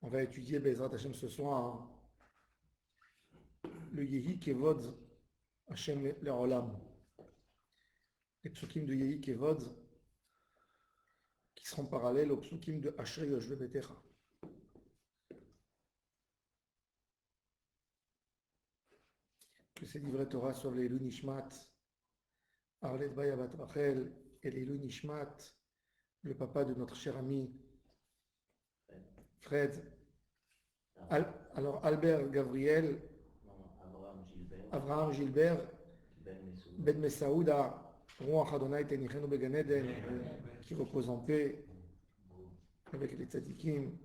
On va étudier Bezrat Hashem ce soir le Yehi Kevod Hashem Le'olam. Les psukim de Yehi Kevod qui seront parallèles aux psukim de Ashrei Yoshve Betecha. Que ces livrets Torah soient les Nishmat, Arlet Bayabat Rachel et les Nishmat, le papa de notre cher ami Fred. Alors Albert Gabriel, Abraham Gilbert, Ben Messaouda, Ruach Adonai Tenichenu Began Eden, qui repose en paix avec les tzadikim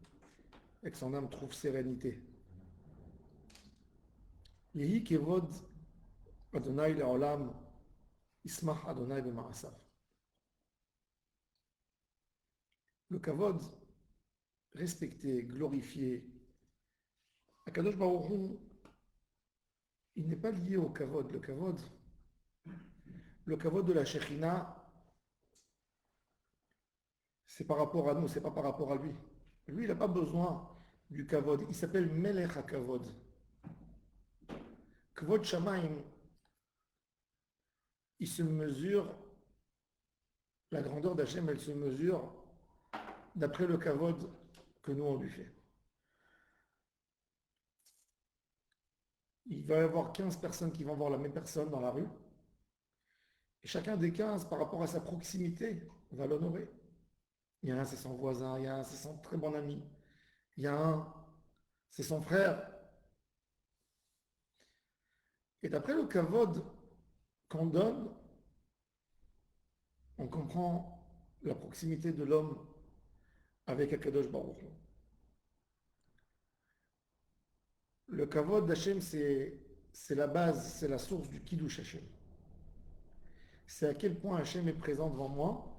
et que son âme trouve sérénité. Yehi Kevod Adonai Le'olam Ismach Adonai B'ma'asav. Le kavod, respecté, glorifié, Akadosh Baruch Hu, il n'est pas lié au kavod. Le kavod de la Shekhinah, c'est par rapport à nous, c'est pas par rapport à lui. Lui, il n'a pas besoin du kavod. Il s'appelle Melech HaKavod. Kvod Shamaim, il se mesure, la grandeur d'Hachem, elle se mesure d'après le kavod que nous on lui fait. Il va y avoir 15 personnes qui vont voir la même personne dans la rue. Et chacun des 15, par rapport à sa proximité, va l'honorer. Il y a un, c'est son voisin. Il y a un, c'est son très bon ami. Il y a un, c'est son frère. Et d'après le kavod qu'on donne, on comprend la proximité de l'homme avec Akadosh Baruch Hu. Le kavod d'Hachem, c'est la base, c'est la source du kiddush Hachem. C'est à quel point Hachem est présent devant moi,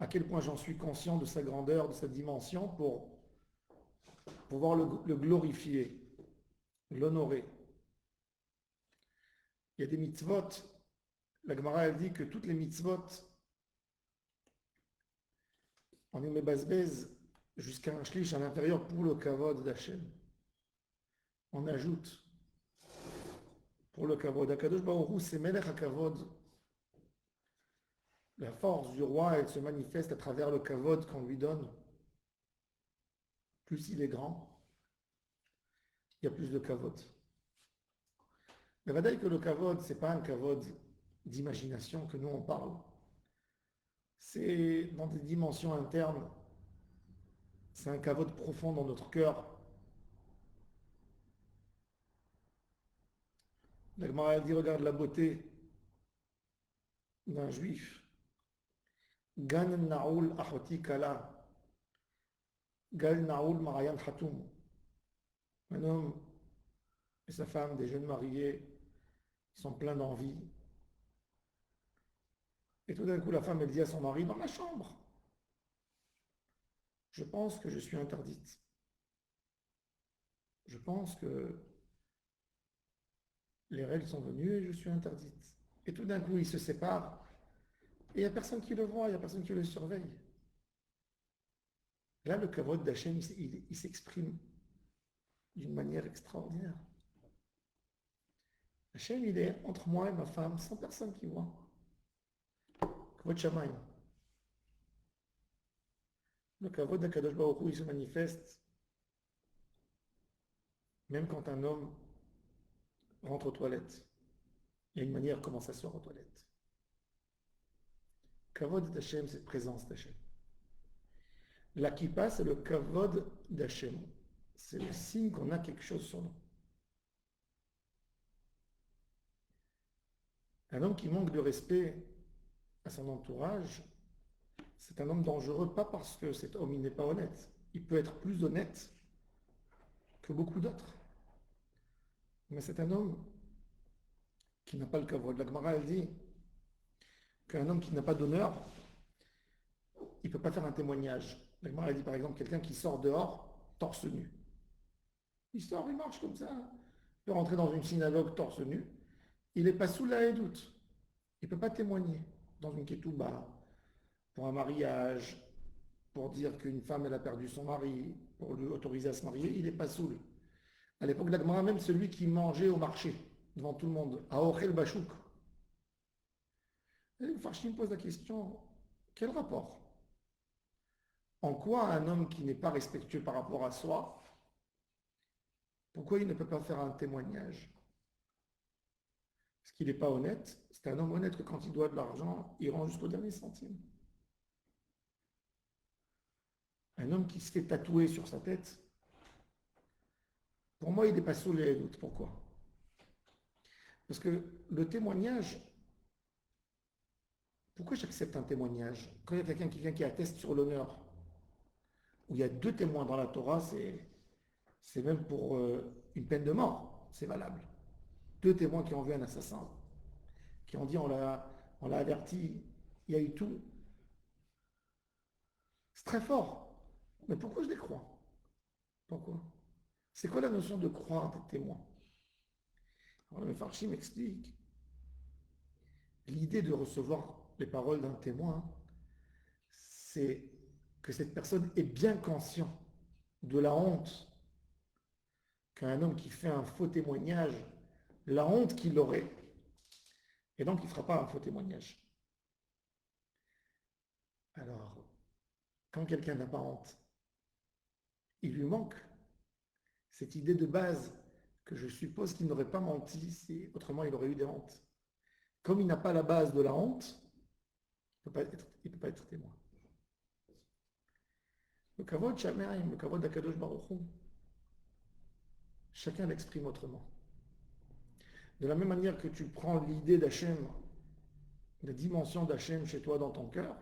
à quel point j'en suis conscient de sa grandeur, de sa dimension, pour pouvoir le glorifier, l'honorer. Il y a des mitzvot, la Gemara elle dit que toutes les mitzvot, on y met basbez jusqu'à un shlish à l'intérieur pour le kavod d'Hachem. On ajoute pour le kavod. Akadosh Baruch Hu, c'est Melech HaKavod. La force du roi, elle se manifeste à travers le kavod qu'on lui donne. Plus il est grand, il y a plus de kavod. Mais vadaï que le kavod, ce n'est pas un kavod d'imagination que nous on parle. C'est dans des dimensions internes. C'est un kavod profond dans notre cœur. La Gemara dit, regarde la beauté d'un juif. Gan Naoul Achoti Kala. Gal Naoul Marayan Khatoum. Un homme et sa femme, des jeunes mariés, ils sont pleins d'envie. Et tout d'un coup, la femme, elle dit à son mari, dans ma chambre, je pense que je suis interdite. Je pense que les règles sont venues et je suis interdite. Et tout d'un coup, ils se séparent. Et il n'y a personne qui le voit, il n'y a personne qui le surveille. Là, le kavod d'Hachem, il s'exprime d'une manière extraordinaire. Hachem, il est entre moi et ma femme, sans personne qui voit. Kavod Shamayim. Le kavod d'Akadosh Baruch Hu, il se manifeste même quand un homme rentre aux toilettes. Il y a une manière comment s'asseoir aux toilettes. Kavod d'Hachem, c'est présence d'Hachem. La kippa, c'est le kavod d'Hachem. C'est le signe qu'on a quelque chose sur nous. Un homme qui manque de respect à son entourage, c'est un homme dangereux, pas parce que cet homme il n'est pas honnête. Il peut être plus honnête que beaucoup d'autres. Mais c'est un homme qui n'a pas le kavod. La Gemara, elle dit qu'un homme qui n'a pas d'honneur, il ne peut pas faire un témoignage. La Gemara, elle dit par exemple quelqu'un qui sort dehors, torse nu. Il sort, il marche comme ça. Il peut rentrer dans une synagogue torse nu. Il n'est pas sous la doute. Il ne peut pas témoigner dans une ketouba, pour un mariage, pour dire qu'une femme elle a perdu son mari, pour lui autoriser à se marier, il n'est pas saoul. À l'époque de la Gemara, même celui qui mangeait au marché, devant tout le monde, à Ochel Bachouk. Et le Farshim pose la question, quel rapport? En quoi un homme qui n'est pas respectueux par rapport à soi, pourquoi il ne peut pas faire un témoignage? Parce qu'il n'est pas honnête. C'est un homme honnête que quand il doit de l'argent, il rend jusqu'au dernier centime. Un homme qui se fait tatouer sur sa tête, pour moi, il n'est pas sous les doutes. Pourquoi? Parce que le témoignage, pourquoi j'accepte un témoignage? Quand il y a quelqu'un qui vient qui atteste sur l'honneur, où il y a deux témoins dans la Torah, c'est même pour une peine de mort, c'est valable. Deux témoins qui ont vu un assassin, qui ont dit on l'a averti, il y a eu tout. C'est très fort. Mais pourquoi je les crois? Pourquoi? C'est quoi la notion de croire des témoins? Alors, le Farshim m'explique l'idée de recevoir les paroles d'un témoin, c'est que cette personne est bien conscient de la honte qu'un homme qui fait un faux témoignage, la honte qu'il aurait, et donc il ne fera pas un faux témoignage. Alors, quand quelqu'un n'a pas honte, il lui manque cette idée de base que je suppose qu'il n'aurait pas menti, autrement il aurait eu des hontes. Comme il n'a pas la base de la honte, il ne peut pas être témoin. Le kavod shamayim, le kavod d'Akadosh Baruch Hu, chacun l'exprime autrement. De la même manière que tu prends l'idée d'Hachem, la dimension d'Hachem chez toi dans ton cœur,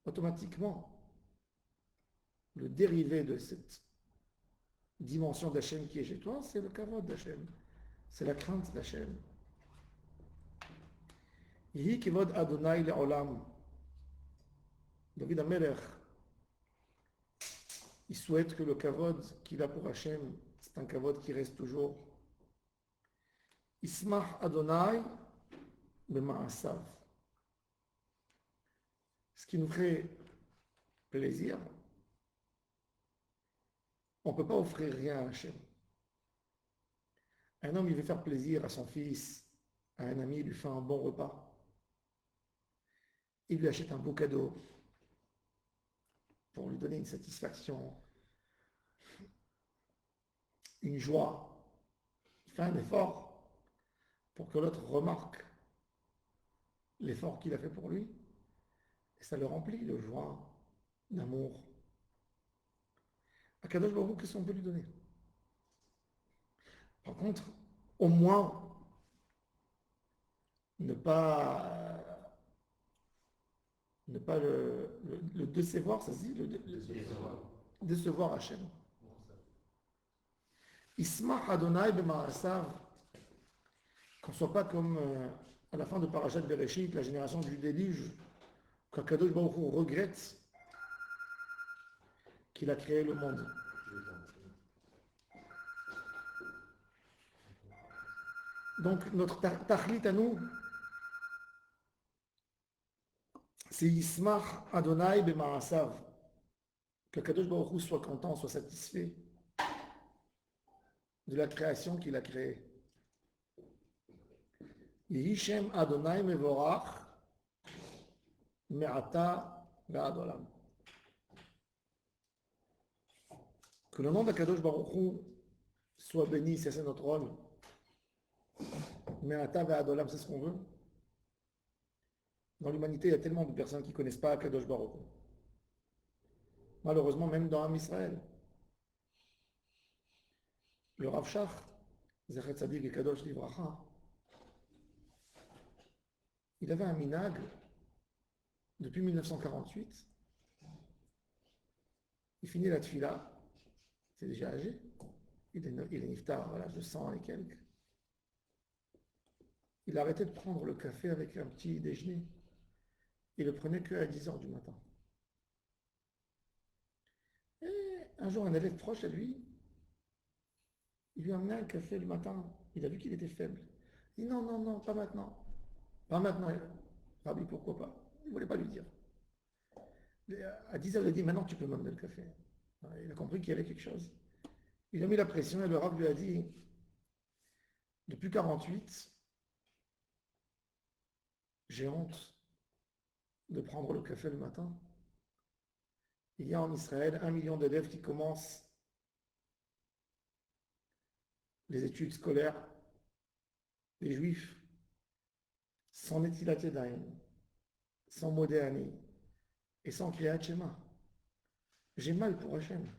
automatiquement, le dérivé de cette dimension d'Hachem qui est chez toi, c'est le kavod d'Hachem. C'est la crainte d'Hachem. Yihi kivod Adonai le'olam. David Amelech, il souhaite que le kavod qu'il a pour Hachem, c'est un kavod qui reste toujours. Ismach Adonai b'ma'asav. Ce qui nous ferait plaisir, on ne peut pas offrir rien à Hachem. Un homme, il veut faire plaisir à son fils, à un ami, il lui fait un bon repas. Il lui achète un beau cadeau pour lui donner une satisfaction, une joie. Il fait un effort pour que l'autre remarque l'effort qu'il a fait pour lui. Et ça le remplit de joie, d'amour. À Kadosh Baruch Hu, qu'est-ce qu'on peut lui donner? Par contre, au moins, ne pas, ne pas le décevoir, ça se dit, décevoir Hachem. Ismach Adonai b'ma'asav, qu'on ne soit pas comme à la fin de Parashat Bereshit, la génération du déluge, qu'Akadosh Baruch Hu regrette qu'il a créé le monde. Donc notre tachlit à nous, c'est Yismach Adonai b'ma'asav, qu'Akadosh Baruch Hu soit content, soit satisfait de la création qu'il a créée. Yishem Adonai mevorach me'ata ve'ad olam. Que le nom d'Akadosh Baruch Hu soit béni, c'est notre rôle. Me'ata ve'ad olam, c'est ce qu'on veut. Dans l'humanité, il y a tellement de personnes qui ne connaissent pas Akadosh Baruch Hu. Malheureusement, même dans Am Israël. Le Rav Shach, Zechet Tzadik et Kadosh Livracha, il avait un minag depuis 1948. Il finit la tfila, c'est déjà âgé. Il est niftar à l'âge de 100 et quelques. Il a arrêté de prendre le café avec un petit déjeuner. Il le prenait qu'à 10 heures du matin. Et un jour, un élève proche à lui, il lui a amené un café le matin. Il a vu qu'il était faible. Il dit non, non, non, pas maintenant. Pas maintenant. Rabbi, pourquoi pas? Il ne voulait pas lui dire. À 10 heures, il a dit maintenant tu peux m'amener le café. Il a compris qu'il y avait quelque chose. Il a mis la pression et le Rav lui a dit, depuis 48, j'ai honte de prendre le café le matin. Il y a en Israël 1 million d'élèves qui commencent les études scolaires, les juifs, sans Netilat Yadayim, sans Modéani et sans Kriyat Shema. J'ai mal pour Hachem.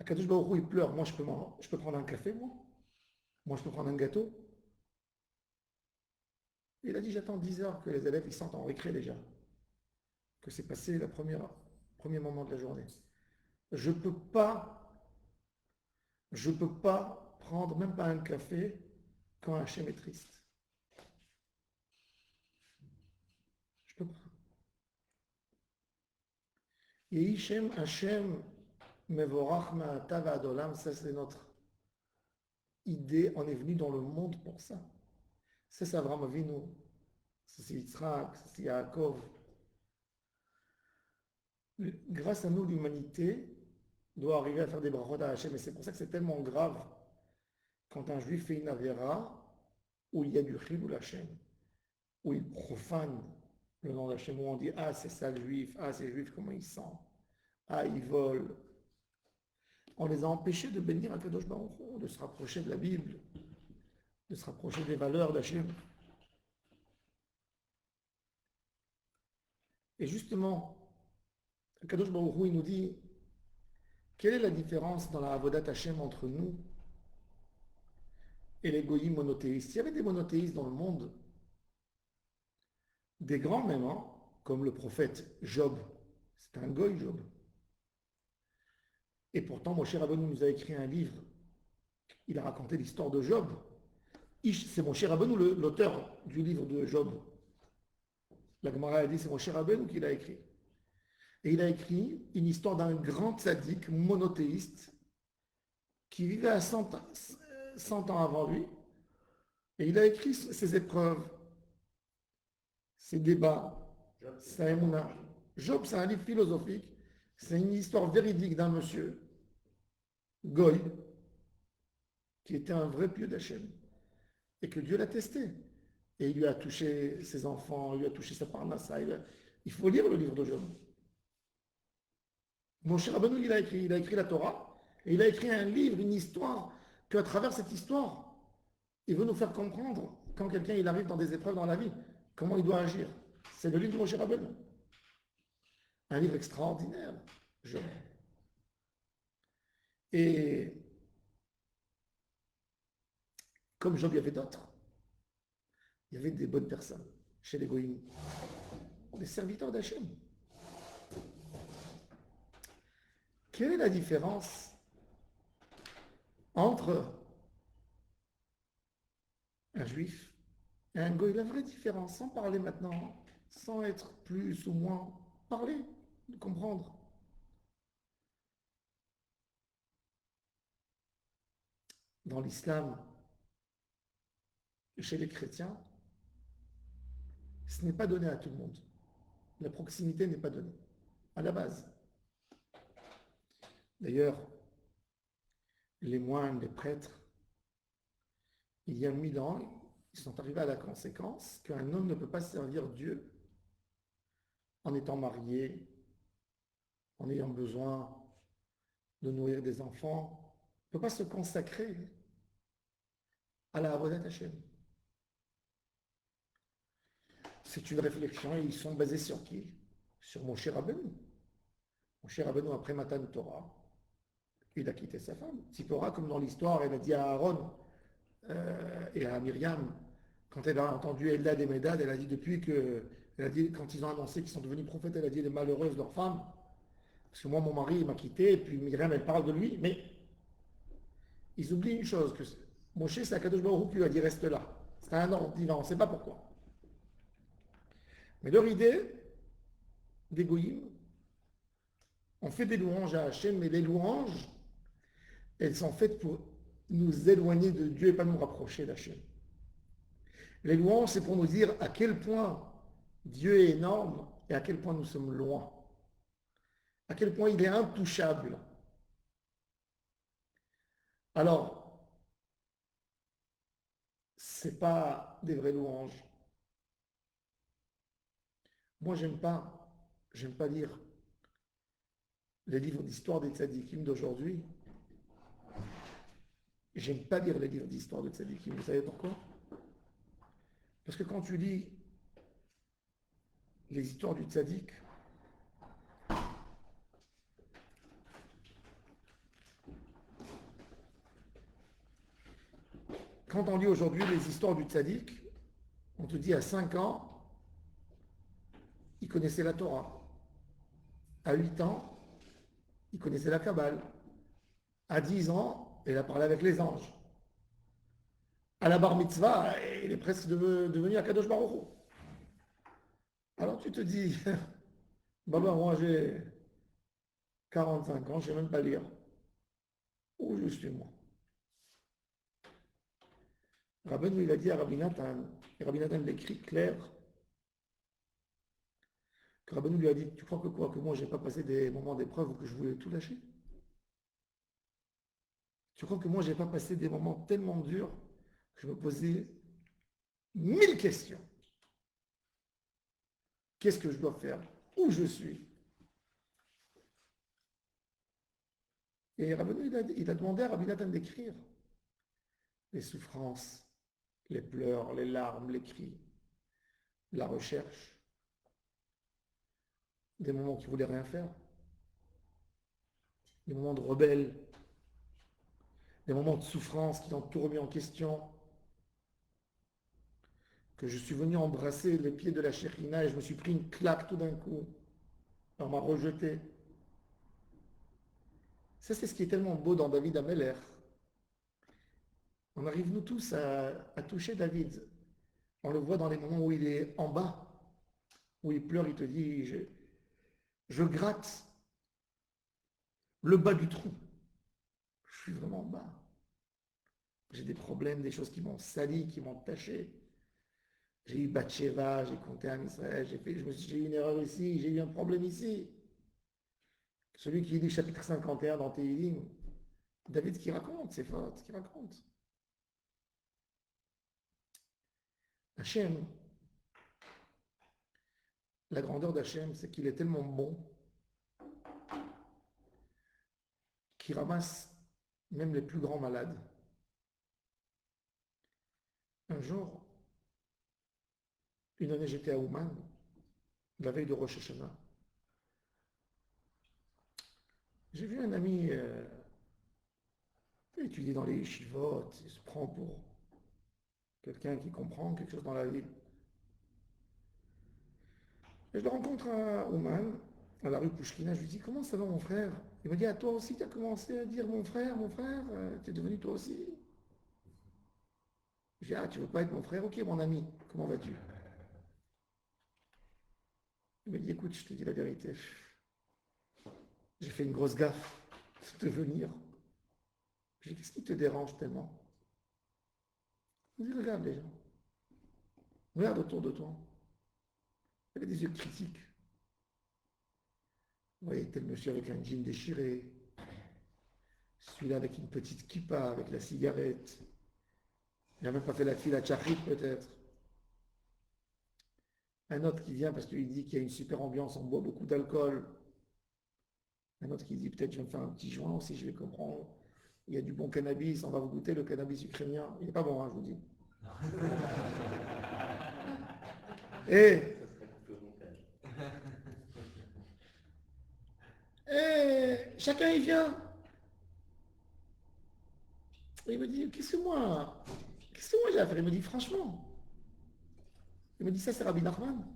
Akadosh Baruch Hu, il pleure. Moi, je peux prendre un café, moi. Moi, je peux prendre un gâteau. Il a dit, j'attends 10 heures que les élèves ils sentent en récré déjà, que c'est passé le premier moment de la journée. Je peux pas, je peux pas prendre même pas un café quand Hachem est triste. Je peux pas. Yehishem Hachem Mevorach Ma'ata Va'adolam, ça c'est notre idée. On est venu dans le monde pour ça. C'est Avraham Avinu, c'est Yitzhak, c'est Yaakov. Grâce à nous, l'humanité doit arriver à faire des brachot à Hachem. Et c'est pour ça que c'est tellement grave quand un juif fait une avéra où il y a du chilul Hachem, où il profane le nom d'Hachem, où on dit ah c'est ça le juif, ah c'est le juif comment il sent, ah il vole. On les a empêchés de bénir Akadosh Baruch Hu, de se rapprocher de la Bible, de se rapprocher des valeurs d'Hachem. Et justement, Akadosh Baruch Hu, il nous dit quelle est la différence dans la Avodat Hachem entre nous et les goyim monothéistes. Il y avait des monothéistes dans le monde, des grands même, hein, comme le prophète Job. C'est un goy, Job. Et pourtant, Moshe Rabbeinu nous a écrit un livre. Il a raconté l'histoire de Job. C'est Moshe Rabbeinu, l'auteur du livre de Job. La Gemara a dit c'est Moshe Rabbeinu qui l'a écrit. Et il a écrit une histoire d'un grand tzaddik monothéiste qui vivait à 100 ans avant lui. Et il a écrit ses épreuves, ses débats, sa émouna. Job, c'est un livre philosophique. C'est une histoire véridique d'un monsieur, Goy, qui était un vrai pieux d'Hachem. Et que Dieu l'a testé. Et il lui a touché ses enfants, il lui a touché sa parnassa. Il faut lire le livre de Job. Moshe Rabbeinu, il a écrit la Torah, et il a écrit un livre, une histoire, qu'à travers cette histoire, il veut nous faire comprendre, quand quelqu'un il arrive dans des épreuves dans la vie, comment il doit agir. C'est le livre de Moshe Rabbeinu. Un livre extraordinaire, Job. Et comme Job, il y avait d'autres. Il y avait des bonnes personnes chez les Goïms, des serviteurs d'Hachem. Quelle est la différence entre un juif et un goy? La vraie différence, sans parler maintenant, sans être plus ou moins, parler, de comprendre. Dans l'islam, chez les chrétiens, ce n'est pas donné à tout le monde. La proximité n'est pas donnée, à la base. D'ailleurs, les moines, les prêtres, il y a 1000 ans, ils sont arrivés à la conséquence qu'un homme ne peut pas servir Dieu en étant marié, en ayant besoin de nourrir des enfants, ne peut pas se consacrer à la Avodat Hashem. C'est une réflexion et ils sont basés sur qui? Sur Moshe Rabbeinu. Moshe Rabbeinu, après Matan Torah, il a quitté sa femme. Tzipora, comme dans l'histoire, elle a dit à Aaron et à Myriam, quand elle a entendu Eldad et Medad, elle a dit depuis que, elle a dit, quand ils ont annoncé qu'ils sont devenus prophètes, elle a dit elle est malheureuse leur femme, parce que moi mon mari il m'a quitté, et puis Myriam elle parle de lui, mais ils oublient une chose, que Moshe c'est Akadosh Baruch Hu qui lui a dit reste là. C'est un ordre divin, on ne sait pas pourquoi. Mais leur idée des goyim, on fait des louanges à Hachem, mais les louanges, elles sont faites pour nous éloigner de Dieu et pas nous rapprocher d'Hachem. Les louanges, c'est pour nous dire à quel point Dieu est énorme et à quel point nous sommes loin. à quel point il est intouchable. Alors, ce n'est pas des vraies louanges. Moi, j'aime pas lire les livres d'histoire des tzadikim d'aujourd'hui. J'aime pas lire les livres d'histoire des tzadikim. Vous savez pourquoi? Parce que quand tu lis les histoires du tzadik, quand on lit aujourd'hui les histoires du tzadik, on te dit à 5 ans, il connaissait la Torah. À 8 ans, il connaissait la Kabbale. À 10 ans, il a parlé avec les anges. À la bar mitzvah, il est presque devenu un Kadosh Baruch Hu. Alors tu te dis, Baba, moi j'ai 45 ans, je ne sais même pas lire. Où je suis moi? Rabbeinu, il a dit à Rabbi Nathan, et Rabbi Nathan l'écrit clair, que Rabbeinu lui a dit, tu crois que quoi? Que moi j'ai pas passé des moments d'épreuve où que je voulais tout lâcher? Tu crois que moi j'ai pas passé des moments tellement durs que je me posais 1000 questions? Qu'est-ce que je dois faire? Où je suis? Et Rabbeinu, il a demandé à Rabbi Nathan d'écrire les souffrances, les pleurs, les larmes, les cris, la recherche, des moments qui ne voulaient rien faire, des moments de rebelle, des moments de souffrance qui ont tout remis en question, que je suis venu embrasser les pieds de la Shekhina et je me suis pris une claque tout d'un coup. On m'a rejeté. Ça, c'est ce qui est tellement beau dans David Ameller. On arrive, nous tous, à toucher David. On le voit dans les moments où il est en bas, où il pleure, il te dit, je gratte le bas du trou. Je suis vraiment en bas. J'ai des problèmes, des choses qui m'ont sali, qui m'ont taché. J'ai eu Bathsheba, j'ai compté un Israël, j'ai eu une erreur ici, j'ai eu un problème ici. Celui qui lit chapitre 51 dans Tehillim, David qui raconte ses fautes, qui raconte. Hachem, la grandeur d'Hachem, c'est qu'il est tellement bon qu'il ramasse même les plus grands malades. Un jour, une année, j'étais à Ouman, la veille de Rosh Hashanah. J'ai vu un ami étudier dans les yeshivot, il se prend pour quelqu'un qui comprend quelque chose dans la vie. Et je le rencontre à Ouman, à la rue Pouchkina, je lui dis, comment ça va mon frère? Il me dit, ah toi aussi tu as commencé à dire mon frère, tu es devenu toi aussi. Je dis, ah tu veux pas être mon frère? Ok mon ami, comment vas-tu? Il me dit, écoute, je te dis la vérité, j'ai fait une grosse gaffe de venir. Je dis, qu'est-ce qui te dérange tellement? Il me dit, regarde les gens, regarde autour de toi. Il avait des yeux critiques. Vous voyez, tel monsieur avec un jean déchiré, celui-là avec une petite kippa, avec la cigarette. Il n'a même pas fait la file à Tchachit peut-être. Un autre qui vient parce qu'il dit qu'il y a une super ambiance, on boit beaucoup d'alcool. Un autre qui dit peut-être je vais me faire un petit joint aussi, je vais comprendre. Il y a du bon cannabis, on va vous goûter le cannabis ukrainien. Il n'est pas bon, hein, je vous dis. Et, chacun il vient. Et il me dit, qu'est-ce que moi j'ai à faire? Il me dit, franchement. Il me dit, ça c'est Rabbi Nachman.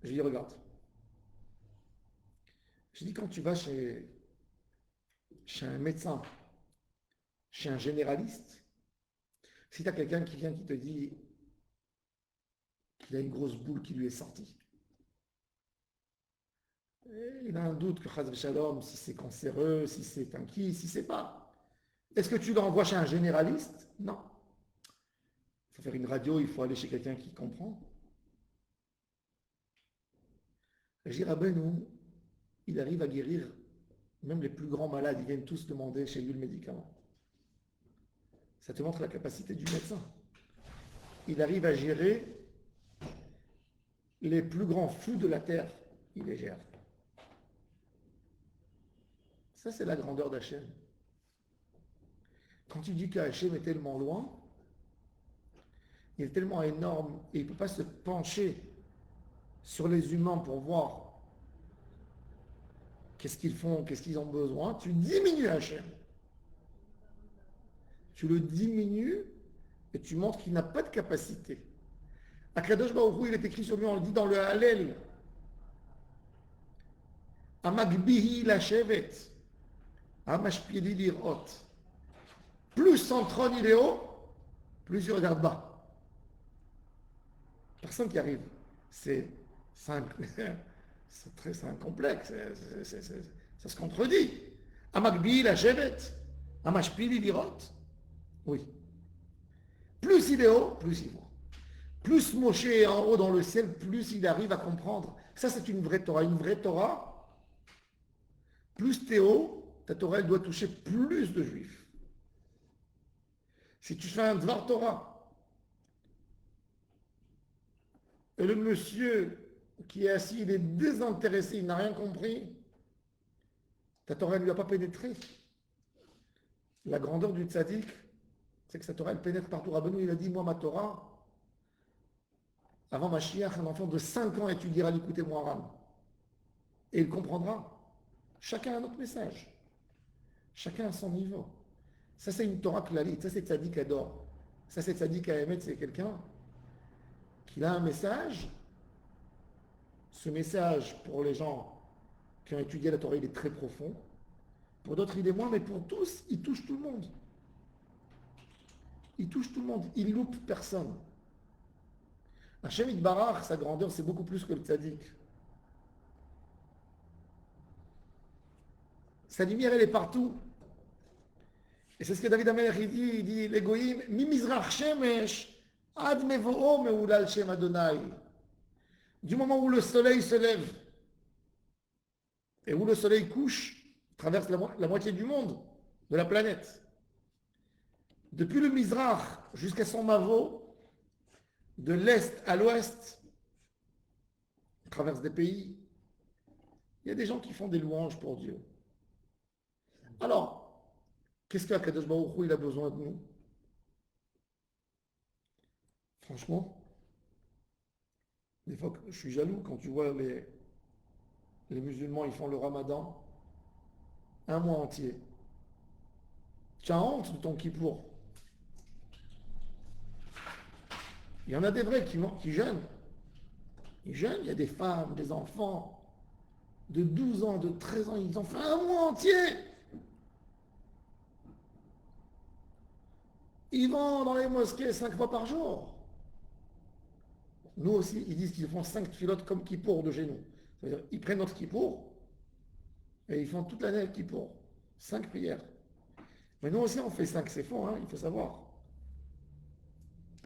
Je lui dis, regarde. Je dis, quand tu vas chez un médecin, chez un généraliste, si tu as quelqu'un qui vient qui te dit qu'il a une grosse boule qui lui est sortie, et il a un doute que Chaz Shalom, si c'est cancéreux, si c'est un qui, si c'est pas. Est-ce que tu l'envoies chez un généraliste? Non. Il faut faire une radio, il faut aller chez quelqu'un qui comprend. Je dis, Rabbeinu, il arrive à guérir même les plus grands malades, ils viennent tous demander chez lui le médicament. Ça te montre la capacité du médecin. Il arrive à gérer les plus grands fous de la terre, il les gère. Ça, c'est la grandeur d'Hachem. Quand tu dis qu'Hachem est tellement loin, il est tellement énorme et il ne peut pas se pencher sur les humains pour voir qu'est-ce qu'ils font, qu'est-ce qu'ils ont besoin, tu diminues Hachem. Tu le diminues et tu montres qu'il n'a pas de capacité. Akadosh Baruch Hu, il est écrit sur lui, on le dit dans le Hallel. Amagbihi la shevet. Amashpili lirot. Plus son trône il est haut, plus il regarde bas. Personne qui arrive. C'est un complexe. Ça se contredit. Amagbihi la shevet. Amashpili lirot. Oui. Plus il est haut, plus il voit. Plus Moshe est en haut dans le ciel, plus il arrive à comprendre. Ça, c'est une vraie Torah. Une vraie Torah, plus tu es haut, ta Torah, elle doit toucher plus de juifs. Si tu fais un Dvar Torah, et le monsieur qui est assis, il est désintéressé, il n'a rien compris, ta Torah ne lui a pas pénétré. La grandeur du tzaddik, c'est que sa Torah, elle pénètre partout. Rabbeinu, il a dit, moi, ma Torah, avant Mashiach, un enfant de 5 ans étudiera l'écouter Moharam. Et il comprendra. Chacun a un autre message. Chacun a son niveau. Ça, c'est une Torah clalique. Ça, c'est tzaddik adore. Ça, c'est tzaddik à émettre. C'est quelqu'un qui a un message. Ce message, pour les gens qui ont étudié la Torah, il est très profond. Pour d'autres, il est moins, mais pour tous, il touche tout le monde. Il touche tout le monde. Il loupe personne. Hachem Yitbarach, sa grandeur, c'est beaucoup plus que le tzaddik. Sa lumière, elle est partout. Et c'est ce que David Amelech il dit, l'égoïme, mi mizrach shemesh, ad mevo'o me'ulal shem Adonai. Du moment où le soleil se lève et où le soleil couche, il traverse la moitié du monde, de la planète. Depuis le Mizrach jusqu'à son Mavo, de l'est à l'ouest, il traverse des pays. Il y a des gens qui font des louanges pour Dieu. Alors, qu'est-ce qu'Akadosh Baruch Hu il a besoin de nous? Franchement, des fois, je suis jaloux quand tu vois les musulmans, ils font le ramadan un mois entier. Tu as honte de ton kippour. Il y en a des vrais qui jeûnent. Ils jeûnent, il y a des femmes, des enfants de 12 ans, de 13 ans, ils ont fait un mois entier. Ils vont dans les mosquées 5 fois par jour. Nous aussi, ils disent qu'ils font 5 filotes comme kippour de chez nous. C'est-à-dire, ils prennent notre kippour et ils font toute l'année le kippour. 5 prières. Mais nous aussi, on fait 5, c'est faux, hein, il faut savoir.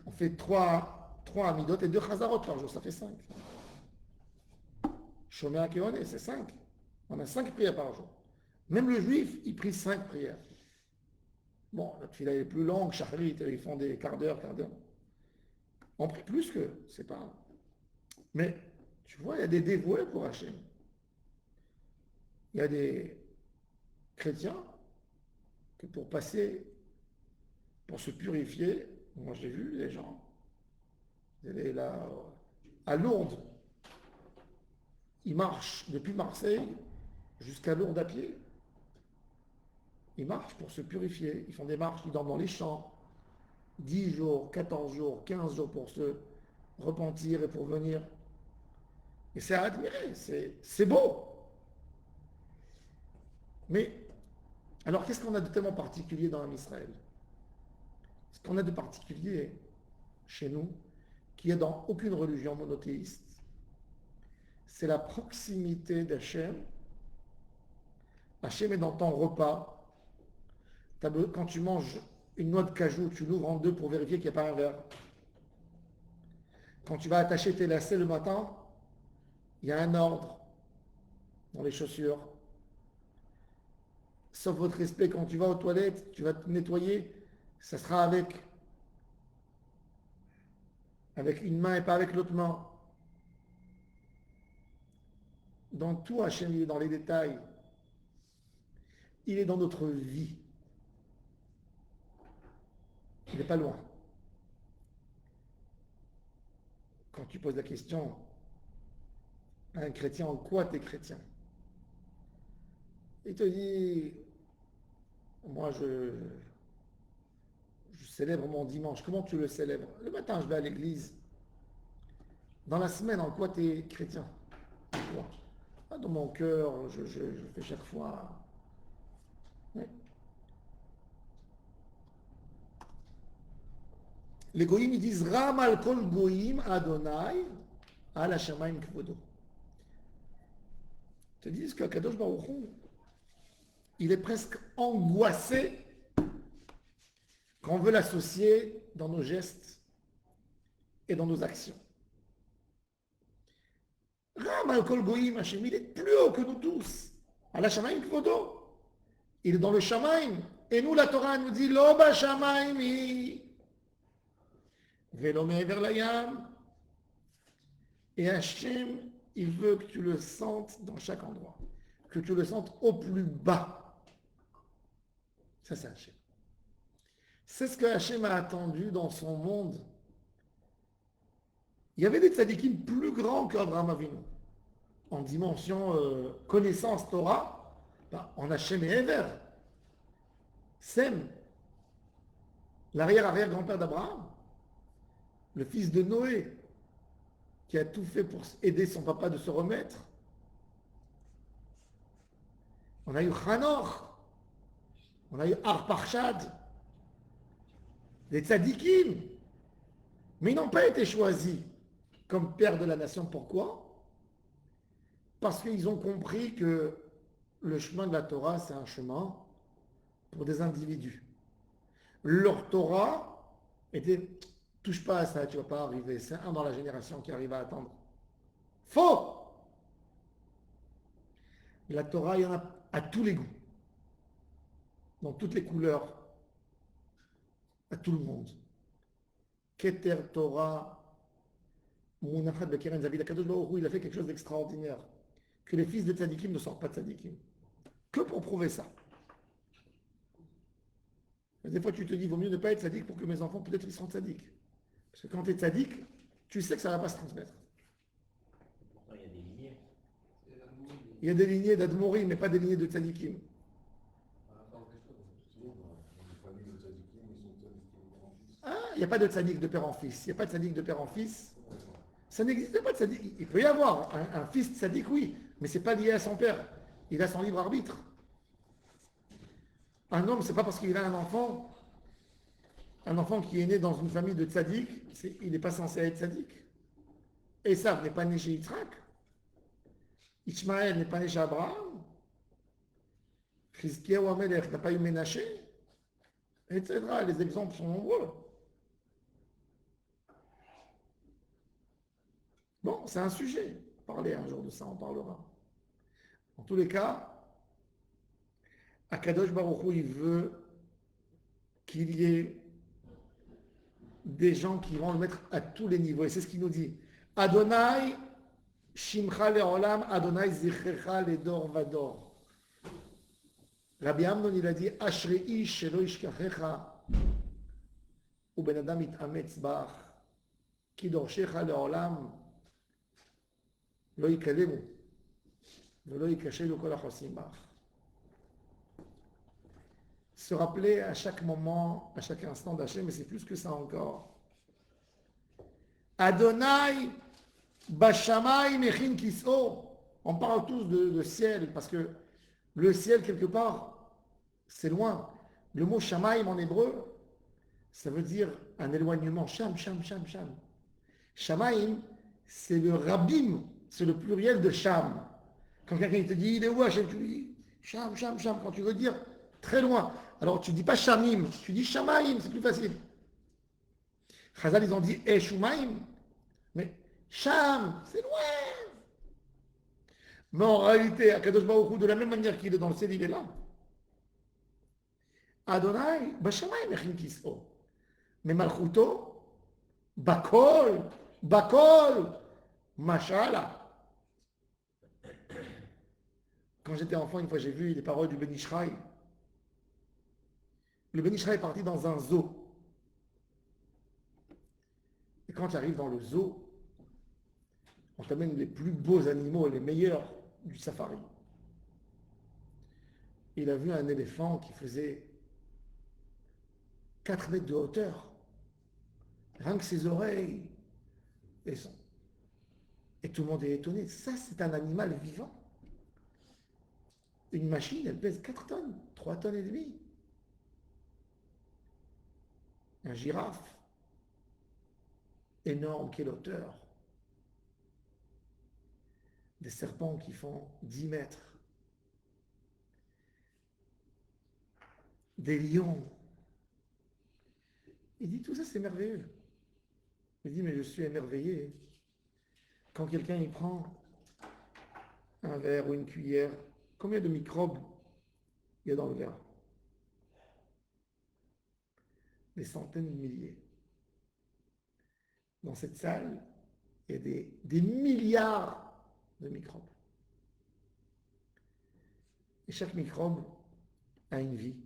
On fait 3 amidot et 2 chazarot par jour, ça fait 5. Shomer Keone, c'est 5. On a 5 prières par jour. Même le juif, il prie 5 prières. Bon, notre fila est plus longue, Charlit, ils font des quarts d'heure, quart d'heure. On prie plus que, c'est pas. Mais, tu vois, il y a des dévoués pour Hachem. Il y a des chrétiens que pour passer, pour se purifier, moi j'ai vu les gens, ils allaient là, à Lourdes, ils marchent depuis Marseille jusqu'à Lourdes à pied. Ils marchent pour se purifier, ils font des marches, ils dorment dans les champs, 10 jours, 14 jours, 15 jours pour se repentir et pour venir. Et c'est à admirer, c'est beau. Mais, alors qu'est-ce qu'on a de tellement particulier dans Israël? Ce qu'on a de particulier chez nous, qu'il n'y a dans aucune religion monothéiste, c'est la proximité d'Hachem. Hachem est dans ton repas. Quand tu manges une noix de cajou, tu l'ouvres en deux pour vérifier qu'il n'y a pas un verre. Quand tu vas attacher tes lacets le matin, il y a un ordre. dans les chaussures. Sauf votre respect, quand tu vas aux toilettes, tu vas te nettoyer, ça sera avec une main et pas avec l'autre main. Dans tout, Hachem, il est dans les détails. Il est dans notre vie. Il n'est pas loin. Quand tu poses la question à un chrétien, en quoi tu es chrétien? Il te dit, moi je célèbre mon dimanche. Comment tu le célèbres? Le matin, je vais à l'église. Dans la semaine, en quoi tu es chrétien? En quoi? Ah, dans mon cœur, je fais chaque fois. Oui. Les goïms, ils disent Ram al kol goïm Adonai al Hashamayim kvodo. Ils te disent que Kadosh Baruch Hu, il est presque angoissé quand on veut l'associer dans nos gestes et dans nos actions. Ram al kol goïm Hashem, il est plus haut que nous tous. Al Hashamayim kvodo. Il est dans le Shamaim. Et nous, la Torah nous dit Lo ba Shamaim Velo me'ever layam. Et Hachem, il veut que tu le sentes dans chaque endroit. Que tu le sentes au plus bas. Ça, c'est Hachem. C'est ce que Hachem a attendu dans son monde. Il y avait des tzadikim plus grands qu'Abraham Avinu. En dimension connaissance Torah, en Hachem et Ever. Sem, l'arrière-arrière-grand-père d'Abraham, le fils de Noé, qui a tout fait pour aider son papa de se remettre. On a eu Hanoch, on a eu Arparchad, des tzadikim, mais ils n'ont pas été choisis comme père de la nation. Pourquoi? Parce qu'ils ont compris que le chemin de la Torah, c'est un chemin pour des individus. Leur Torah était, touche pas à ça, tu ne vas pas arriver. C'est un dans la génération qui arrive à attendre. Faux! La Torah, il y en a à tous les goûts, dans toutes les couleurs, à tout le monde. Keter Torah, Munachat Bekeren Zavid Akadosh Baruch Hu, il a fait quelque chose d'extraordinaire. Que les fils de tzadikim ne sortent pas de tzadikim. Que pour prouver ça. Des fois, tu te dis, il vaut mieux ne pas être tzadik pour que mes enfants, peut-être, ils seront tzadiks. Parce que quand tu es tzadik, tu sais que ça ne va pas se transmettre. Il y a des lignées. Il y a des lignées d'admorim, mais pas des lignées de tzadikim. Ah, il n'y a pas de tzadik de père en fils. Il n'y a pas de tzadik de père en fils. Ça n'existe pas de tzadik. Il peut y avoir un fils tzadik, oui, mais ce n'est pas lié à son père. Il a son libre arbitre. Un homme, ce n'est pas parce qu'il a un enfant qui est né dans une famille de tzadik, il n'est pas censé être tzadik. Esav n'est pas né chez Yitzhak. Ishmaël n'est pas né chez Abraham. Chizkiyahu Amelech n'a pas eu Ménaché, etc. Les exemples sont nombreux. Bon, c'est un sujet. Parler un jour de ça, on parlera. En tous les cas, Akadosh Baruch Hu, il veut qu'il y ait des gens qui vont le mettre à tous les niveaux. Et c'est ce qu'il nous dit. Adonai Shimcha le'olam, Adonai zichrecha ledor vador. Rabbi Amnon, il a dit Ashrei ish shelo yishkachecha uben adam yit'ametz bach ki dorshecha le'olam lo yikalemu velo yikashelu kol hachosim bach. Se rappeler à chaque moment, à chaque instant d'Hachem, mais c'est plus que ça encore. Adonai Bashamay Mechin Kiso. On parle tous de ciel, parce que le ciel, quelque part, c'est loin. Le mot Shamaim en hébreu, ça veut dire un éloignement. Sham, Sham, Sham, Sham. Shamaim, c'est le Rabbim, c'est le pluriel de Sham. Quand quelqu'un te dit, il est où Hachem, tu lui dis Sham, Sham, Sham. Quand tu veux dire très loin. Alors tu ne dis pas Shamim, tu dis Shamaim, c'est plus facile. Chazal, ils ont dit Eshumaim, mais Sham, c'est loin. Mais en réalité, Akadosh Baruch Hu, de la même manière qu'il est dans le ciel, il est là. Adonai, Bashamayim Echin Kis'o. Mais Malchuto, Bakol, Bakol, Mashallah. Quand j'étais enfant, une fois, j'ai vu les paroles du Ben Ishraï. Le Ben Ishraï est parti dans un zoo. Et quand tu arrives dans le zoo, on t'amène les plus beaux animaux et les meilleurs du safari. Il a vu un éléphant qui faisait 4 mètres de hauteur. Rien que ses oreilles et son. Et tout le monde est étonné. Ça, c'est un animal vivant. Une machine, elle pèse 4 tonnes, 3 tonnes et demie. Un girafe, énorme, quelle hauteur. Des serpents qui font 10 mètres. Des lions. Il dit, tout ça, c'est merveilleux. Il dit, mais je suis émerveillé quand quelqu'un y prend un verre ou une cuillère. Combien de microbes il y a dans le verre? Des centaines de milliers. Dans cette salle, il y a des milliards de microbes. Et chaque microbe a une vie.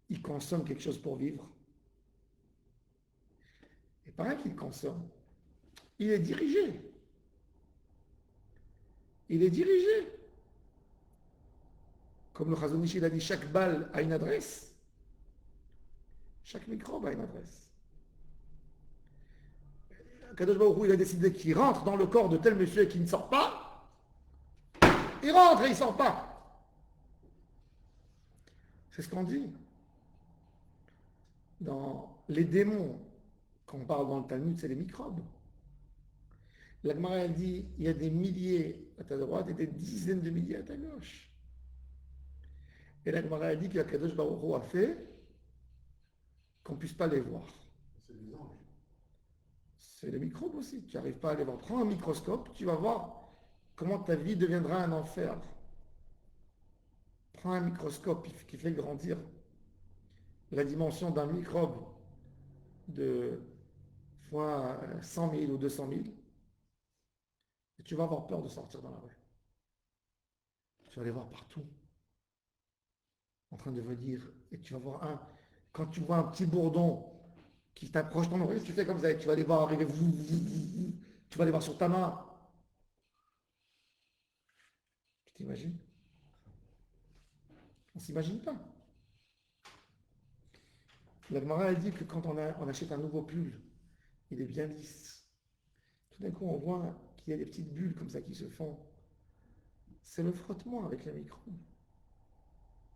Il consomme quelque chose pour vivre. Et pas rien qu'il consomme. Il est dirigé. Il est dirigé. Comme le Chazon Ish, il a dit, chaque balle a une adresse. Chaque microbe a une adresse. Kadosh Baruch Hu, il a décidé qu'il rentre dans le corps de tel monsieur qui ne sort pas. Il rentre et il ne sort pas. C'est ce qu'on dit. Dans les démons, quand on parle dans le Talmud, c'est les microbes. La Gemara, elle dit, il y a des milliers à ta droite et des dizaines de milliers à ta gauche. Et la Gemara, elle dit que la Kadosh Baruch Hu a fait qu'on ne puisse pas les voir. C'est des anges. C'est les microbes aussi. Tu n'arrives pas à les voir. Prends un microscope, tu vas voir comment ta vie deviendra un enfer. Prends un microscope qui fait grandir la dimension d'un microbe de fois 100 000 ou 200 000, et tu vas avoir peur de sortir dans la rue. Tu vas les voir partout, en train de venir, et tu vas voir quand tu vois un petit bourdon qui t'approche dans l'oreille, tu fais comme ça, et tu vas les voir arriver, tu vas les voir sur ta main. Tu t'imagines? On ne s'imagine pas. La Gemara, elle dit que quand on achète un nouveau pull, il est bien lisse. Tout d'un coup, on voit qu'il y a des petites bulles comme ça qui se font. C'est le frottement avec les microbes.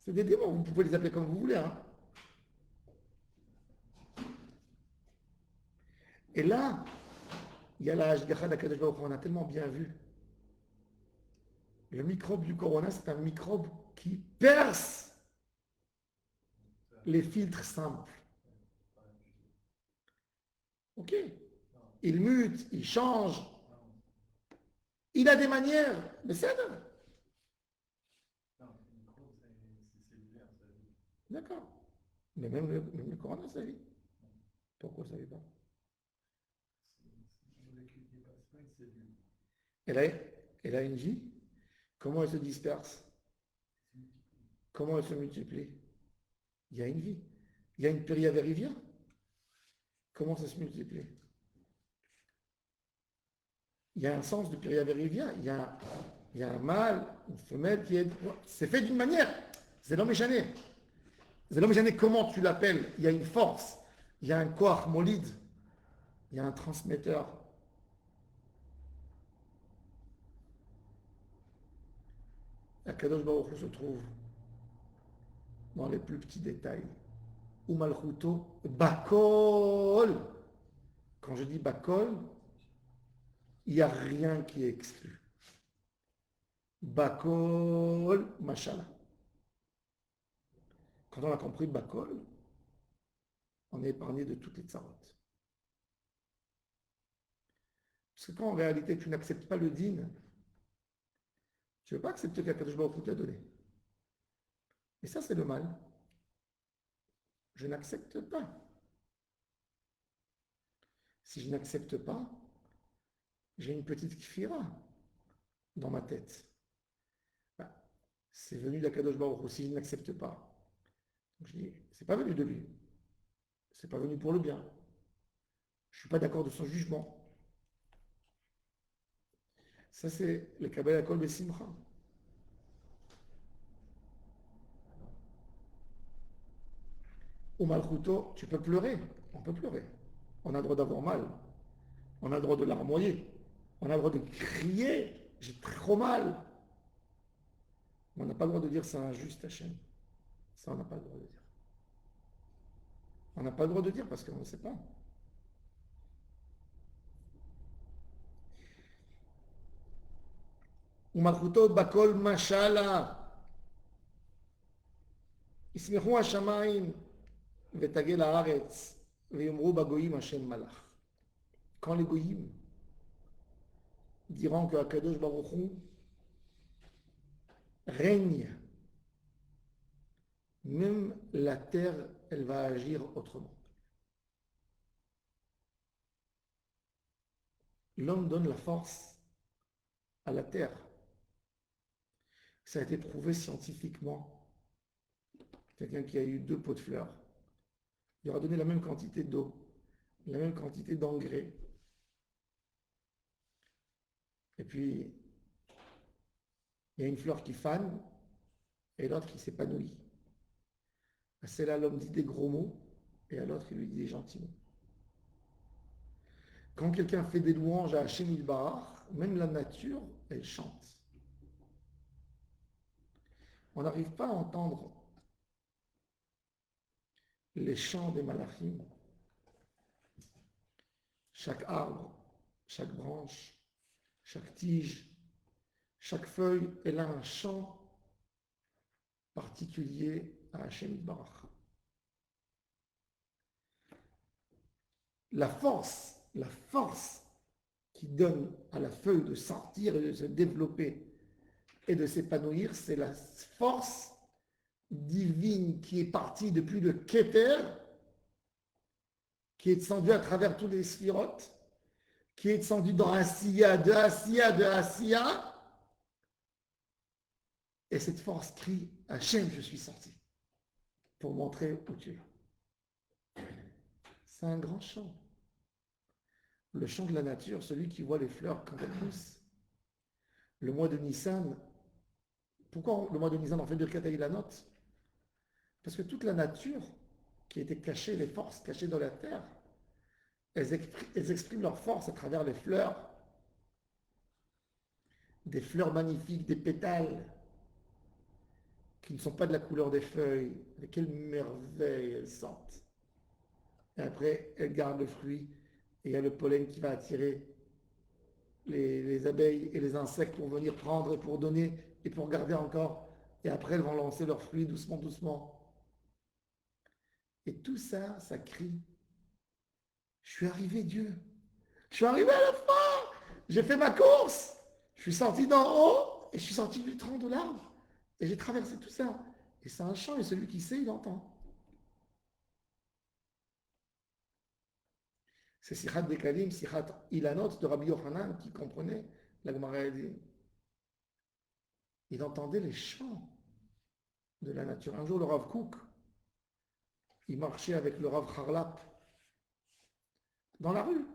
C'est des démons, vous pouvez les appeler comme vous voulez. Hein. Et là, il y a la Hashgacha d'Akadosh Baruch Hu, on a tellement bien vu. Le microbe du corona, c'est un microbe qui perce les filtres simples. Ok. Il mute, il change. Il a des manières. Mais c'est ça. D'accord. Mais même le corona, ça vit. Pourquoi ça ne vit pas? Elle a une vie. Comment elle se disperse? Comment elle se multiplie? Il y a une vie. Il y a une périavérivia. Comment ça se multiplie? Il y a un sens de périavérivia. Il y a un mâle, une femelle qui est... C'est fait d'une manière. C'est l'homme échané. C'est l'homme échané, comment tu l'appelles? Il y a une force. Il y a un koach molide. Il y a un transmetteur. Akadosh Baruch Hu se trouve dans les plus petits détails. Ou Malchuto, Bakol. Quand je dis Bakol, il n'y a rien qui est exclu. Bakol, Mashallah. Quand on a compris Bakol, on est épargné de toutes les tsarotes. Parce que quand en réalité tu n'acceptes pas le din, Tu ne veux pas accepter qu'Akadosh Baruch Hu t'a donné. Et ça, c'est le mal. Je n'accepte pas. Si je n'accepte pas, j'ai une petite kfira dans ma tête. Ben, c'est venu d'Akadosh Baruch Hu. Si je n'accepte pas, je dis, c'est pas venu de lui. C'est pas venu pour le bien. Je ne suis pas d'accord de son jugement. Ça, c'est le Kabbalah Kol Besimcha. Au Malchuto, tu peux pleurer. On peut pleurer. On a le droit d'avoir mal. On a le droit de larmoyer. On a le droit de crier. J'ai trop mal. Mais on n'a pas le droit de dire c'est injuste, Hachem. Ça, on n'a pas le droit de dire. On n'a pas le droit de dire parce qu'on ne sait pas. ומלכותו בכל משלה, ישמחו השמיים ותגל הארץ, ויאמרו בגויים השם מלך. Quand les goyim diront que Akadosh Baruch Hu règne, même la terre, elle va agir autrement. L'homme donne la force à la terre. Ça a été prouvé scientifiquement. Quelqu'un qui a eu 2 pots de fleurs, il aura donné la même quantité d'eau, la même quantité d'engrais. Et puis, il y a une fleur qui fane et l'autre qui s'épanouit. À celle-là, l'homme dit des gros mots et à l'autre, il lui dit des gentils mots. Quand quelqu'un fait des louanges à Hachem Ilbarach, même la nature, elle chante. On n'arrive pas à entendre les chants des malachim. Chaque arbre, chaque branche, chaque tige, chaque feuille, elle a un chant particulier à Hachem Barach. La force qui donne à la feuille de sortir et de se développer et de s'épanouir, c'est la force divine qui est partie depuis le Keter, qui est descendue à travers tous les sphirotes, qui est descendue dans Asiya, de Asiya, de Asiya. Et cette force crie, Hachem, je suis sorti, pour montrer où tu es. C'est un grand chant. Le chant de la nature, celui qui voit les fleurs quand elles poussent. Le mois de Nissan, pourquoi le mois de Nissan on fait Birkat Ilanot? Parce que toute la nature qui était cachée, les forces cachées dans la terre, elles expriment leur force à travers les fleurs, des fleurs magnifiques, des pétales qui ne sont pas de la couleur des feuilles. Mais quelle merveille elles sentent. Et après, elles gardent le fruit et il y a le pollen qui va attirer les abeilles et les insectes pour venir prendre et pour donner et pour garder encore. Et après, elles vont lancer leurs fruits doucement, doucement. Et tout ça, ça crie. Je suis arrivé, Dieu. Je suis arrivé à la fin. J'ai fait ma course. Je suis sorti d'en haut et je suis sorti du tronc de l'arbre. Et j'ai traversé tout ça. Et c'est un chant et celui qui sait, il entend. C'est Sichat Dekalim, Sichat Ilanot de Rabbi Yochanan qui comprenait. La Gemara a dit. Il entendait les chants de la nature. Un jour, le Rav Kook, il marchait avec le Rav Harlap dans la rue.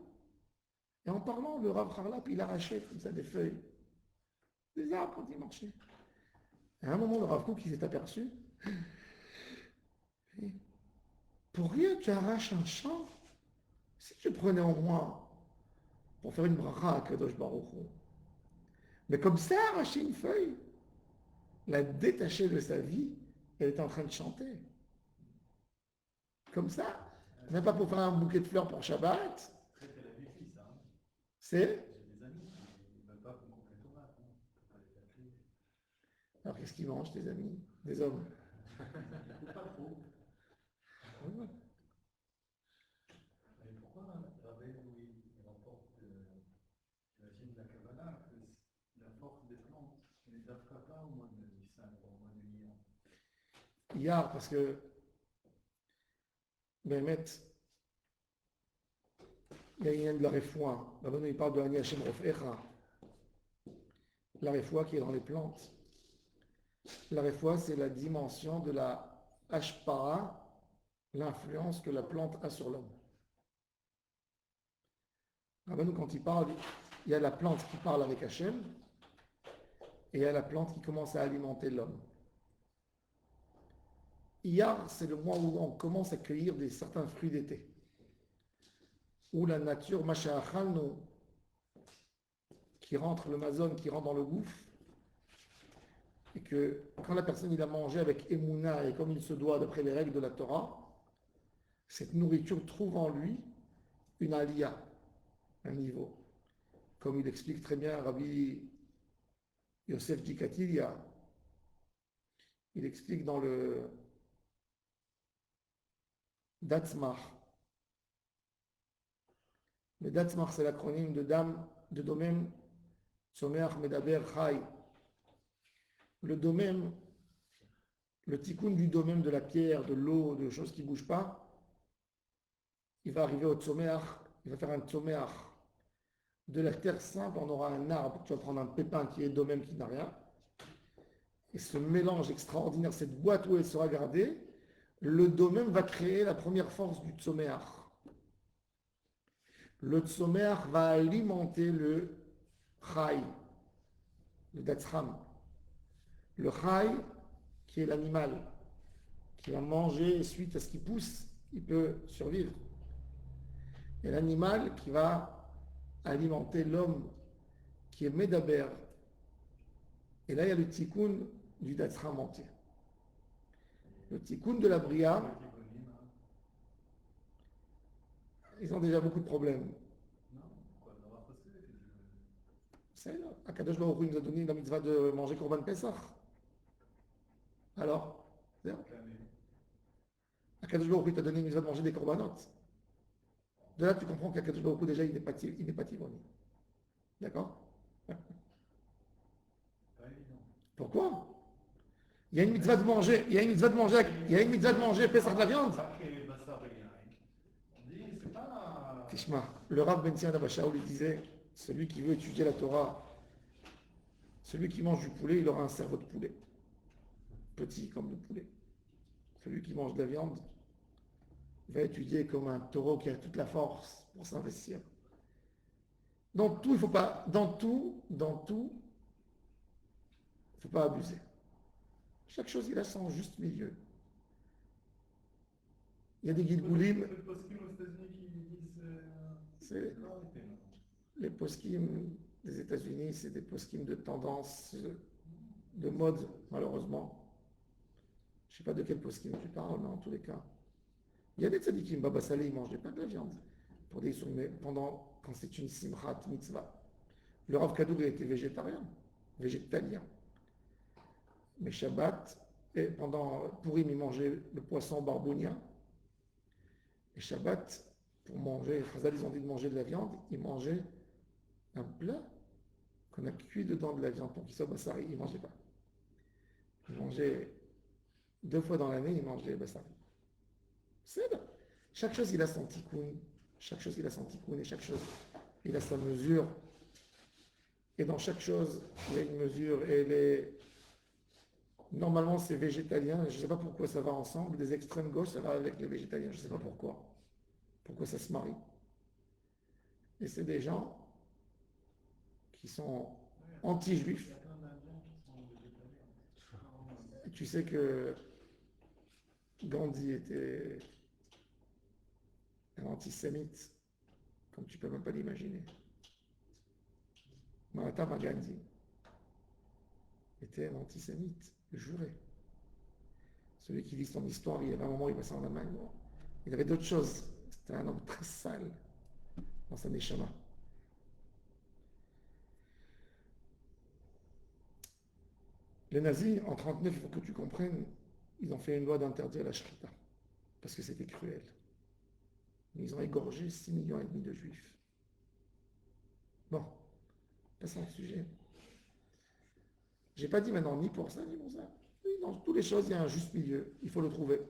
Et en parlant, le Rav Harlap, il arrachait comme ça des feuilles, des arbres quand il marchait. Et à un moment, le Rav Kook, il s'est aperçu. Pour rien, tu arraches un champ. Si tu prenais en moi pour faire une bracha à Kadosh Baruch Hu. Mais comme ça, arracher une feuille, la détacher de sa vie, elle est en train de chanter. Comme ça, même pas pour faire un bouquet de fleurs pour Shabbat. C'est. Alors qu'est-ce qu'ils mangent, tes amis, des hommes? Pas trop. Mais pourquoi Rabbi il remporte, j'imagine, la Kabbalah, la force des plantes? Les Dafkata au mois de Nissan, au mois de Lyon. Iyar, parce que, Bémet, il y a une de la réfoua. Là-bas, il parle de Ani Hashem Rofecha. La réfoua qui est dans les plantes. La réfoua, c'est la dimension de la hashpara, l'influence que la plante a sur l'homme. Rabbeinu, quand il parle, il y a la plante qui parle avec Hachem et il y a la plante qui commence à alimenter l'homme. Iyar, c'est le mois où on commence à cueillir certains fruits d'été. Où la nature, Masha'achalnu, qui rentre, le mazon, qui rentre dans le gouffre, et que quand la personne il a mangé avec Emouna et comme il se doit d'après les règles de la Torah, cette nourriture trouve en lui une aliyah, un niveau. Comme il explique très bien Rabbi Yosef Dikatilia, il explique dans le Datzmar. Le Datzmar, c'est l'acronyme de Dam, de Domem, Tzomeach Medaber Chai. Le domem, le tikkun du domem de la pierre, de l'eau, de choses qui ne bougent pas, il va arriver au tzomeach, il va faire un tzomeach. De la terre simple, on aura un arbre, tu vas prendre un pépin qui est domem, qui n'a rien. Et ce mélange extraordinaire, cette boîte où elle sera gardée, le domem va créer la première force du tzomeach. Le tzomeach va alimenter le chai, le datzram. Le chai, qui est l'animal, qui va manger et suite à ce qui pousse, il peut survivre. Et l'animal qui va alimenter l'homme, qui est Medaber. Et là, il y a le tikkun du Datzram entier. Le tikkun de la Bria, ils ont déjà beaucoup de problèmes. C'est là. Akadosh Baruch Hu nous a donné la mitzvah de manger Korban Pesach. Alors, Akadosh Baruch Hu t'a donné une mitzvah de manger des korbanot. De là, tu comprends qu'Akadosh Baruch Hu, déjà, il n'est pas tivoni. D'accord? Pourquoi? Il y a une mitzvah de manger, il y a une mitzvah de manger, il y a une mitzvah de manger Pesach de la viande. Tishma, le Rav Ben Sion Abashaoul lui disait, celui qui veut étudier la Torah, celui qui mange du poulet, il aura un cerveau de poulet. Petit comme le poulet. Celui qui mange de la viande, il va étudier comme un taureau qui a toute la force pour s'investir. Dans tout, il ne faut pas, dans tout, il ne faut pas abuser. Chaque chose, il a son juste milieu. Il y a des guilgoulim. C'est les poskim des États-Unis, c'est des poskim de tendance, de mode, malheureusement. Je ne sais pas de quel poskim tu parles, mais en tous les cas. Il y a des tzadikim, Baba Saleh, ils ne mangeaient pas de la viande. Quand c'est une simchat mitzvah. Le Rav Kadour, il était végétarien, végétalien. Mais Shabbat, et pendant Purim, il mangeait le poisson barbounia. Et Shabbat, pour manger, les Chazal, ils ont dit de manger de la viande, ils mangeaient un plat qu'on a cuit dedans de la viande pour qu'il soit bassari. Ils ne mangeaient pas. Ils mangeaient 2 fois dans l'année, ils mangeaient bassari. C'est là. Chaque chose, il a son tikkun. Chaque chose, il a son tikkun. Et chaque chose, il a sa mesure. Et dans chaque chose, il y a une mesure. Et normalement, c'est végétalien. Je ne sais pas pourquoi ça va ensemble. Des extrêmes gauches, ça va avec les végétaliens. Je ne sais pas pourquoi. Pourquoi ça se marie. Et c'est des gens qui sont anti-juifs. Et tu sais que Gandhi était un antisémite, comme tu ne peux même pas l'imaginer. Mahatma Gandhi était un antisémite, juré. Celui qui lit son histoire, il y avait un moment où il passait en Allemagne. Il avait d'autres choses. C'était un homme très sale dans sa neshama. Les nazis, en 1939, il faut que tu comprennes, ils ont fait une loi d'interdire la shrita, parce que c'était cruel. Ils ont égorgé 6,5 millions de juifs. Bon, passons au sujet. Je n'ai pas dit maintenant ni pour ça, ni pour ça. Oui, dans toutes les choses, il y a un juste milieu. Il faut le trouver.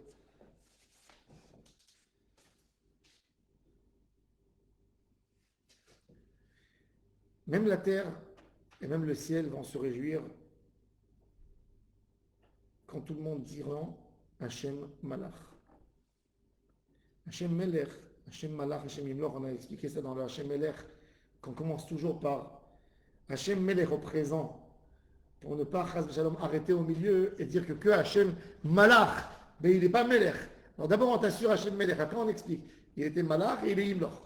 Même la terre et même le ciel vont se réjouir quand tout le monde dira Hachem Malach. Hachem Melech, Hachem Malach, Hachem Imloch, on a expliqué ça dans le Hachem Melech, qu'on commence toujours par Hachem Melech au présent, pour ne pas arrêter au milieu et dire que Hachem Malach, mais il n'est pas Melech. Alors d'abord on t'assure Hachem Melech, après on explique. Il était Malach et il est Imloch.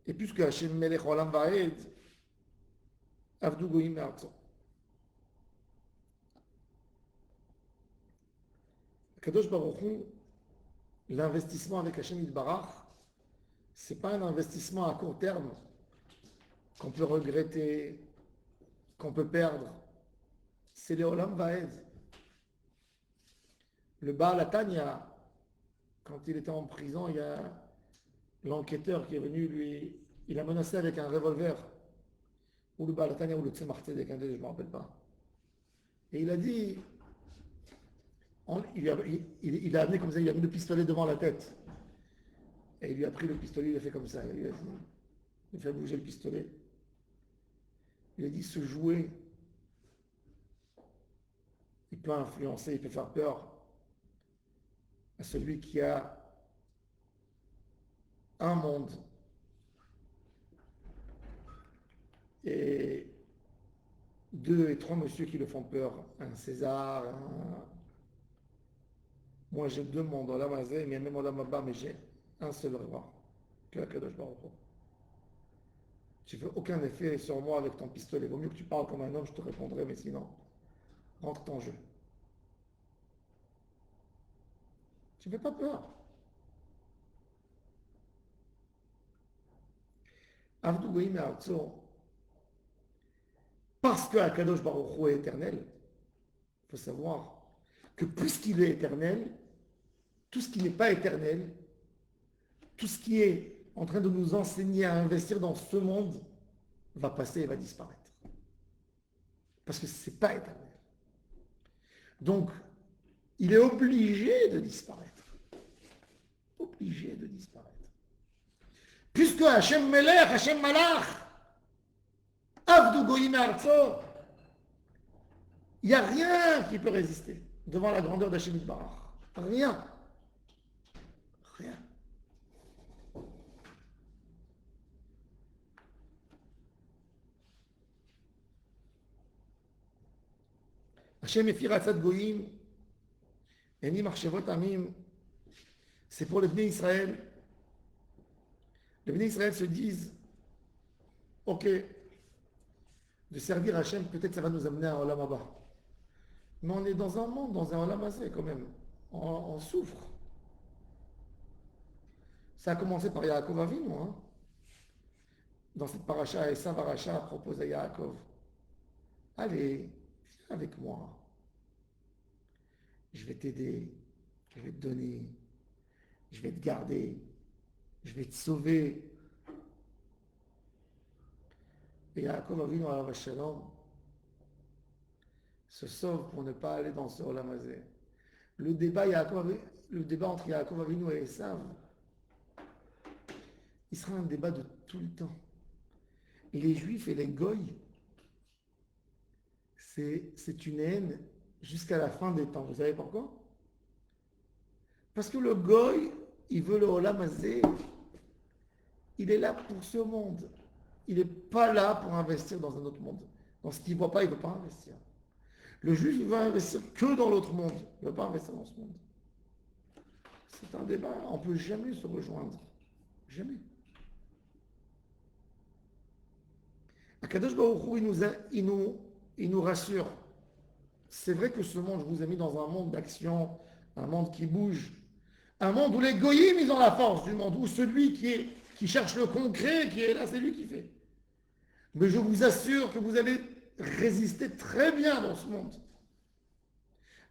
Et puisque Hachem Melech Olam Vaed, Avdu Goyim Me'artso. Kadosh Baruch Hu, l'investissement avec Hachem Yitbarach, ce n'est pas un investissement à court terme qu'on peut regretter, qu'on peut perdre. C'est le Olam Vaed. Le Baal Atanya, quand il était en prison, il y a l'enquêteur qui est venu, lui, il a menacé avec un revolver, ou le Baal Atanya, ou le Tzemach Tzedek, je ne me rappelle pas. Et il a dit, il a amené comme ça, il a mis le pistolet devant la tête. Et il lui a pris le pistolet, il a fait comme ça. Il a fait bouger le pistolet. Il a dit, ce jouet, il peut influencer, il peut faire peur à celui qui a un monde et 2 et 3 messieurs qui le font peur. Un César, Moi j'ai 2 mondes, Olam Hazeh, mais même Olam Haba, mais j'ai un seul roi, que Kadosh Baruch Hu. Tu ne fais aucun effet sur moi avec ton pistolet. Vaut mieux que tu parles comme un homme, je te répondrai, mais sinon, rentre ton jeu. Tu ne fais pas peur. Avdu Goyim Me'artso, parce que Akadosh Baruch Hu est éternel, il faut savoir que puisqu'il est éternel, tout ce qui n'est pas éternel, tout ce qui est en train de nous enseigner à investir dans ce monde, va passer et va disparaître. Parce que ce n'est pas éternel. Donc, il est obligé de disparaître. Obligé de disparaître. Puisque Hachem Melech, Hachem Malach, Avdu Goyim Arzo, il n'y a rien qui peut résister devant la grandeur d'Hachem Yitbarach. Rien. Rien. Hachem Efiratzat Goyim, Eni Marchevot Amim, c'est pour les Bnei Israël. Les Bnei Israël se disent, ok, de servir Hachem, peut-être ça va nous amener à un Olam Haba. Mais on est dans un monde, dans un Olam Hazeh quand même. On souffre. Ça a commencé par Yaakov Avinu. Hein. Dans cette paracha, Esav Aracha propose à Yaakov, allez, viens avec moi. Je vais t'aider, je vais te donner, je vais te garder, je vais te sauver. Et Yaakov Avinu alav shalom se sauve pour ne pas aller dans ce Olam Hazeh. Le débat entre Yaakov Avinu et Esav, il sera un débat de tout le temps. Et les Juifs et les Goïs, c'est une haine jusqu'à la fin des temps. Vous savez pourquoi? Parce que le Goï, il veut le Olam Hazeh. Il est là pour ce monde. Il n'est pas là pour investir dans un autre monde. Dans ce qu'il ne voit pas, il ne veut pas investir. Le Juif, il va investir que dans l'autre monde. Il ne veut pas investir dans ce monde. C'est un débat. On ne peut jamais se rejoindre. Jamais. Akadosh Baruch Hu, il nous rassure. C'est vrai que ce monde, je vous ai mis dans un monde d'action, un monde qui bouge, un monde où les goyim, ils ont la force du monde, où celui qui cherche le concret, qui est là, c'est lui qui fait. Mais je vous assure que vous allez résister très bien dans ce monde.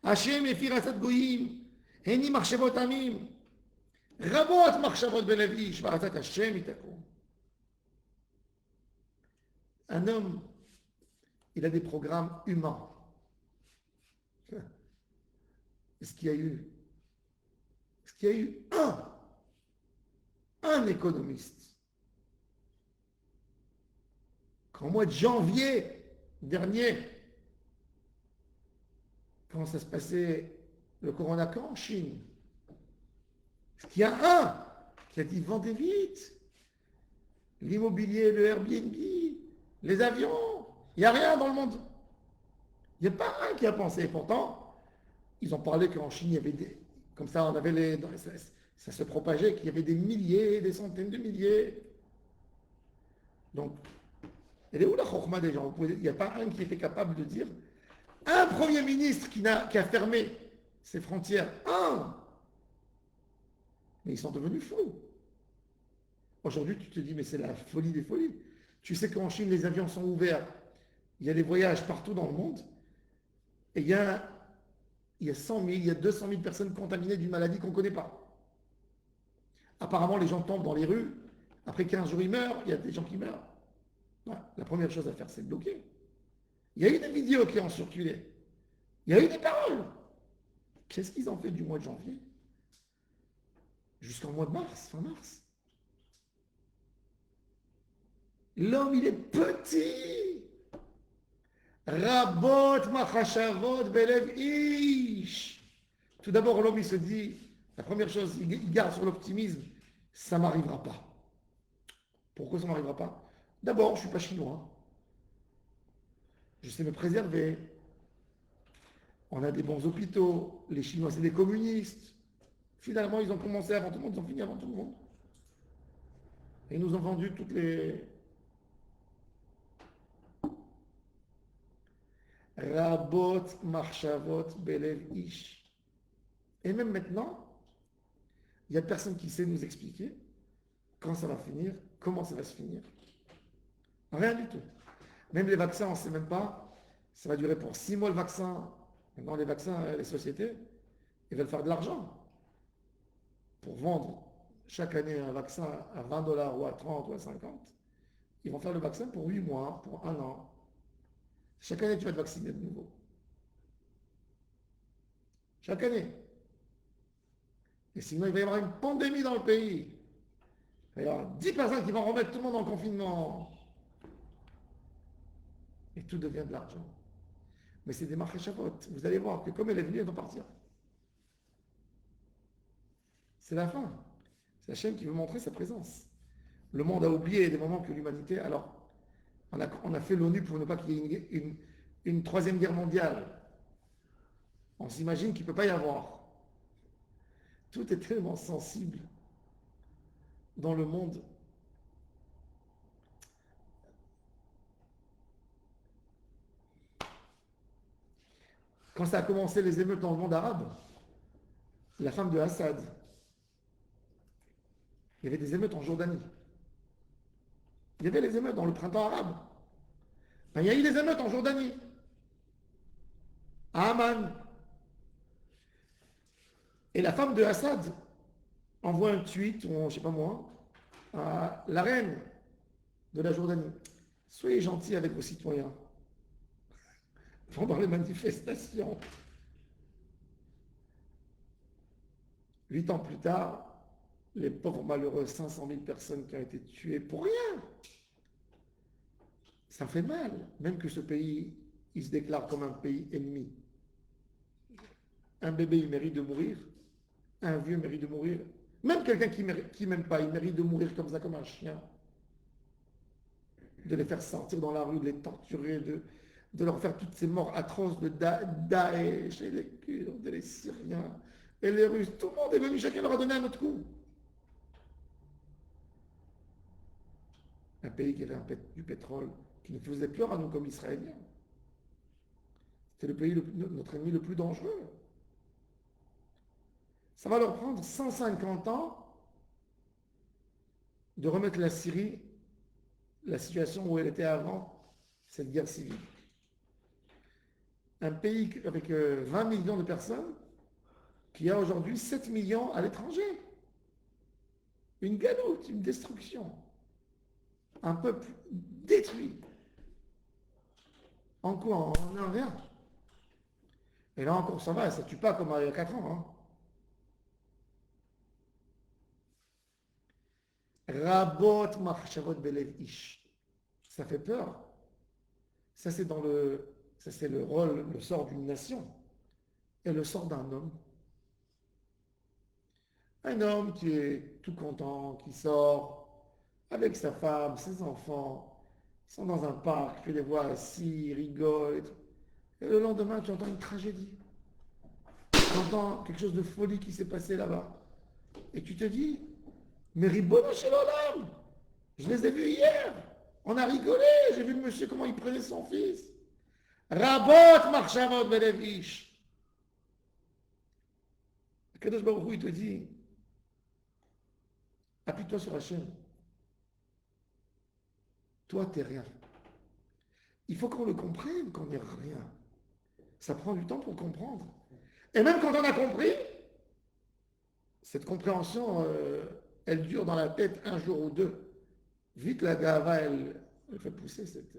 Hachem efiratzat goyim, heni marchavot amim, rabot marchavot belevi, shvaratzat Hachem itakum. Un homme, il a des programmes humains. Est-ce qu'il y a eu, est-ce qu'il y a eu un économiste qu'en mois de janvier dernier, quand ça se passait le Corona en Chine, est-ce qu'il y a un qui a dit vendez vite l'immobilier, le Airbnb, les avions, il n'y a rien dans le monde. Il n'y a pas un qui a pensé. Et pourtant, ils ont parlé qu'en Chine, il y avait des. Comme ça, on avait ça se propageait, qu'il y avait des milliers, des centaines de milliers. Donc, elle est où la chokma des gens? Il n'y a pas un qui était capable de dire un Premier ministre qui a fermé ses frontières. Un. Mais ils sont devenus fous. Aujourd'hui, tu te dis, mais c'est la folie des folies. Tu sais qu'en Chine, les avions sont ouverts. Il y a des voyages partout dans le monde. Et il y a 100 000, il y a 200 000 personnes contaminées d'une maladie qu'on ne connaît pas. Apparemment, les gens tombent dans les rues. Après 15 jours, ils meurent. Il y a des gens qui meurent. Voilà. La première chose à faire, c'est de bloquer. Il y a eu des vidéos qui ont circulé. Il y a eu des paroles. Qu'est-ce qu'ils ont fait du mois de janvier jusqu'au mois de mars, fin mars? L'homme, il est petit. Rabot machashavot belev ish. Tout d'abord, l'homme, il se dit, la première chose, il garde sur l'optimisme, ça ne m'arrivera pas. Pourquoi ça ne m'arrivera pas? D'abord, je ne suis pas chinois. Je sais me préserver. On a des bons hôpitaux. Les Chinois, c'est des communistes. Finalement, ils ont commencé avant tout le monde, ils ont fini avant tout le monde. Et ils nous ont vendu toutes les... Rabot, Marchavot, Belev, Ish. Et même maintenant, il n'y a personne qui sait nous expliquer quand ça va finir, comment ça va se finir. Rien du tout. Même les vaccins, on ne sait même pas. Ça va durer pour 6 mois le vaccin. Maintenant, les vaccins, les sociétés, ils veulent faire de l'argent pour vendre chaque année un vaccin à 20 dollars ou à 30 ou à 50. Ils vont faire le vaccin pour 8 mois, pour 1 an. Chaque année, tu vas te vacciner de nouveau. Chaque année. Et sinon, il va y avoir une pandémie dans le pays. Il va y avoir 10 personnes qui vont remettre tout le monde en confinement. Et tout devient de l'argent. Mais c'est des marchéchavot. Vous allez voir que comme elle est venue, elle va partir. C'est la fin. C'est la chaîne qui veut montrer sa présence. Le monde a oublié des moments que l'humanité... Alors, on a fait l'ONU pour ne pas qu'il y ait une troisième guerre mondiale. On s'imagine qu'il ne peut pas y avoir. Tout est tellement sensible dans le monde. Quand ça a commencé les émeutes dans le monde arabe, la femme de Assad, il y avait des émeutes en Jordanie. Il y avait les émeutes dans le printemps arabe. Ben, il y a eu des émeutes en Jordanie. À Amman. Et la femme de Assad envoie un tweet, ou je ne sais pas moi, à la reine de la Jordanie. Soyez gentils avec vos citoyens pendant les manifestations. 8 ans plus tard, les pauvres malheureux, 500 000 personnes qui ont été tuées pour rien. Ça fait mal, même que ce pays, il se déclare comme un pays ennemi. Un bébé, il mérite de mourir. Un vieux mérite de mourir. Même quelqu'un qui m'aime pas, il mérite de mourir comme ça, comme un chien. De les faire sortir dans la rue, de les torturer, de leur faire toutes ces morts atroces de Daesh, et les Kurdes, et les Syriens, et les Russes. Tout le monde est venu, chacun leur a donné un autre coup. Un pays qui avait du pétrole, qui nous faisait peur à nous comme Israéliens. C'était le pays, notre ennemi le plus dangereux. Ça va leur prendre 150 ans de remettre la Syrie, la situation où elle était avant cette guerre civile. Un pays avec 20 millions de personnes qui a aujourd'hui 7 millions à l'étranger. Une galoute, une destruction. Un peuple détruit. En quoi? En rien. Et là encore, ça va, ça tue pas comme il y a 4 ans. Hein. Rabot marchavot belev ish. Ça fait peur. Ça, c'est le rôle, le sort d'une nation et le sort d'un homme. Un homme qui est tout content, qui sort avec sa femme, ses enfants, ils sont dans un parc, tu les vois assis, ils rigolent. Et le lendemain, tu entends une tragédie. Tu entends quelque chose de folie qui s'est passé là-bas. Et tu te dis, mais Ribono chez l'Olam, je les ai vus hier. On a rigolé, j'ai vu le monsieur comment il prenait son fils. Rabot marchavot belevish. Kadosh Baruch Hu, il te dit, appuie-toi sur Hachem. Toi, t'es rien. Il faut qu'on le comprenne qu'on n'est rien. Ça prend du temps pour comprendre. Et même quand on a compris, cette compréhension, elle dure dans la tête un jour ou deux. Vite, la gava, elle fait pousser cette...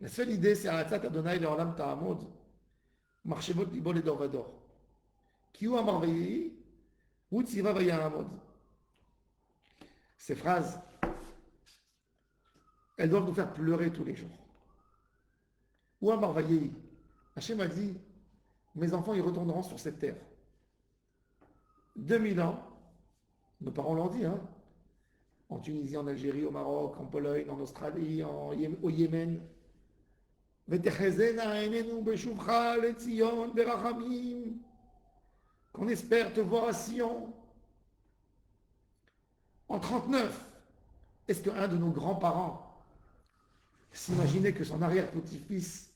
La seule idée, c'est Aratzat Adonai Leolam Ta'amod, Marchevot Libo Ledor Vador. Kiou Amarveyi, ou Tzira Vayahamod. Ces phrases, elles doivent nous faire pleurer tous les jours. Ou Amarveyi. Hachem a dit, mes enfants, ils retourneront sur cette terre. 2000 ans, nos parents l'ont dit, hein, en Tunisie, en Algérie, au Maroc, en Pologne, en Australie, au Yémen. Qu'on espère te voir à Sion. En 39, est-ce qu'un de nos grands-parents s'imaginait que son arrière-petit-fils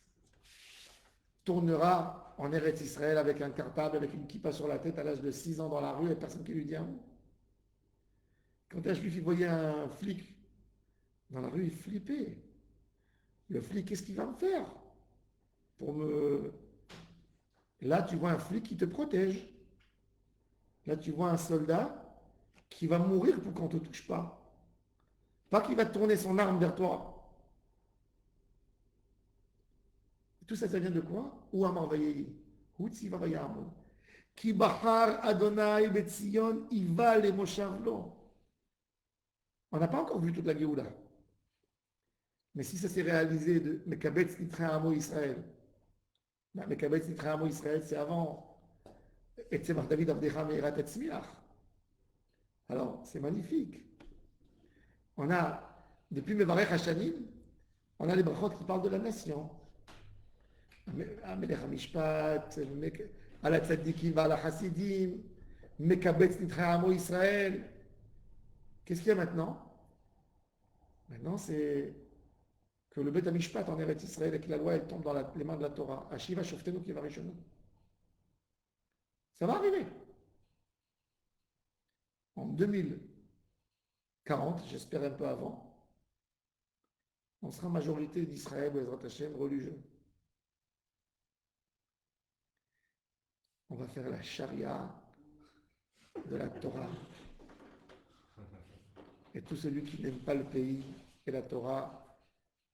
tournera en Eretz Israël avec un cartable, avec une kippa sur la tête à l'âge de 6 ans dans la rue et personne qui lui dit un mot? Quand un juif il voyait un flic dans la rue, il flippait. Le flic, qu'est-ce qu'il va me faire pour me... Là, tu vois un flic qui te protège. Là, tu vois un soldat qui va mourir pour qu'on ne te touche pas. Pas qu'il va tourner son arme vers toi. Tout ça, ça vient de quoi? Ou Amarvayeyi. Hutsi Vavayamon. Ki Bahar Adonai Betzion Iva le Moshavlo. On n'a pas encore vu toute la Géoula. Mais si ça s'est réalisé de Mekabetz Nitra Amo Israël, Mekabetz Nitra Amo Israël, c'est avant Etzemach David Avdecha Meirat Etzmiach. Alors, c'est magnifique. On a, depuis Mevarech Hashanim, on a les brachot qui parlent de la nation. Amelech HaMishpat, Ala Tzadikim, Ala Hasidim, Mekabetz Nitra Amo Israël. Qu'est-ce qu'il y a maintenant? Maintenant, c'est que le Bet HaMishpat en Eretz Israël et que la loi elle tombe dans les mains de la Torah. Ashiva Shoftenu qui va réchauffer. Ça va arriver. En 2040, j'espère un peu avant, on sera majorité d'Israël, Bezrat Hashem, religieux. On va faire la charia de la Torah. Et tout celui qui n'aime pas le pays et la Torah,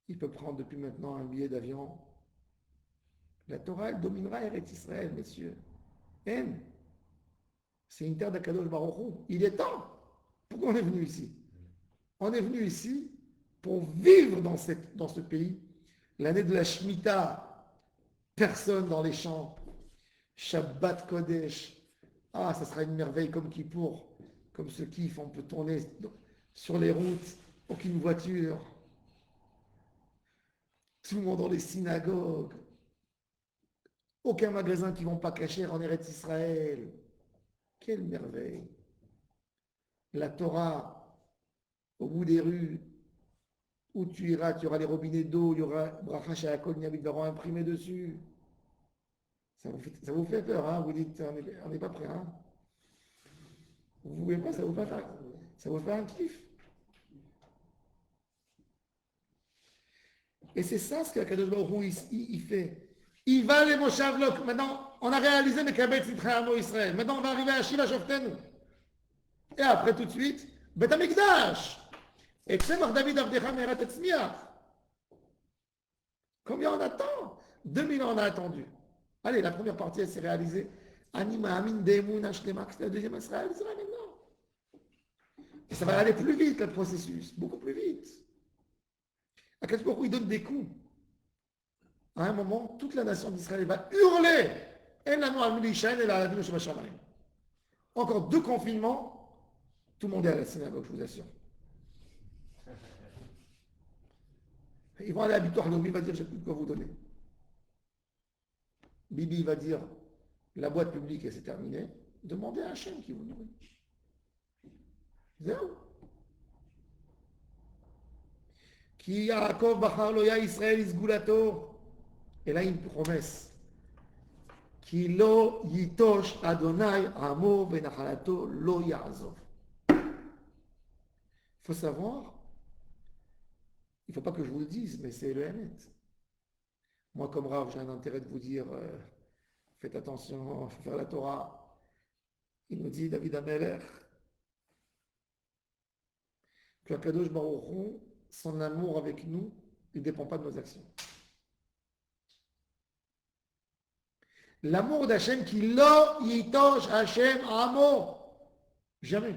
il peut prendre depuis maintenant un billet d'avion. La Torah, elle dominera Eretz Israël, messieurs. Aime. C'est une terre d'Akadosh Baruch Hu. Il est temps. Pourquoi on est venu ici? On est venu ici pour vivre dans ce pays. L'année de la Shemitah, personne dans les champs. Shabbat Kodesh. Ah, ça sera une merveille comme Kippour. Comme ce kiff, on peut tourner sur les routes. Aucune voiture. Tout le monde dans les synagogues. Aucun magasin qui ne vont pas cacher en Eretz Israël. Quelle merveille. La Torah, au bout des rues, où tu iras, tu auras les robinets d'eau, il y aura Bracha Sha'akol Niavidaron imprimé dessus. Ça vous fait peur, hein? Vous dites, on n'est pas prêt, hein? Vous ne voulez pas, ça vous fait un kiff. Et c'est ça ce qu'Akadosh Baruch Hu il fait. Il va les Moshavlok. Maintenant, on a réalisé Mekabetz Nitra Amo Israël. Maintenant, on va arriver à Shiva Shoftenu. Et après, tout de suite, Bet HaMikdash. Et Tzemach David Avdecha Meirat Etzmiach. Combien on attend? 2000 ans on a attendu. Allez, la première partie, elle s'est réalisée. Anima Amin Demun Ashlemak, la deuxième, elle se réalisera maintenant. Et ça va aller plus vite, le processus, beaucoup plus vite. À quel point il donne des coups. À un moment, toute la nation d'Israël va hurler. Encore 2 confinements, tout le monde est à la synagogue, je vous assure. Ils vont aller à Bitoire Lomi, il va dire, j'ai plus de quoi vous donner. Bibi va dire, la boîte publique, elle s'est terminée. Demandez à Hachem qui vous nourrit. Zéro. Qui Yaakov Bachar Loya Israël Isgulato. Et là, une promesse. Qui lo yitosh Adonai amo benachalato lo yazov. Il faut savoir, il ne faut pas que je vous le dise, mais c'est le Hémet. Moi, comme Rav, j'ai un intérêt de vous dire, faites attention, il faut faire la Torah. Il nous dit, David Ameler, que Kadosh Baruch Hu, son amour avec nous, il ne dépend pas de nos actions. L'amour d'Hachem qui lo yitosh Hachem amo. Jamais.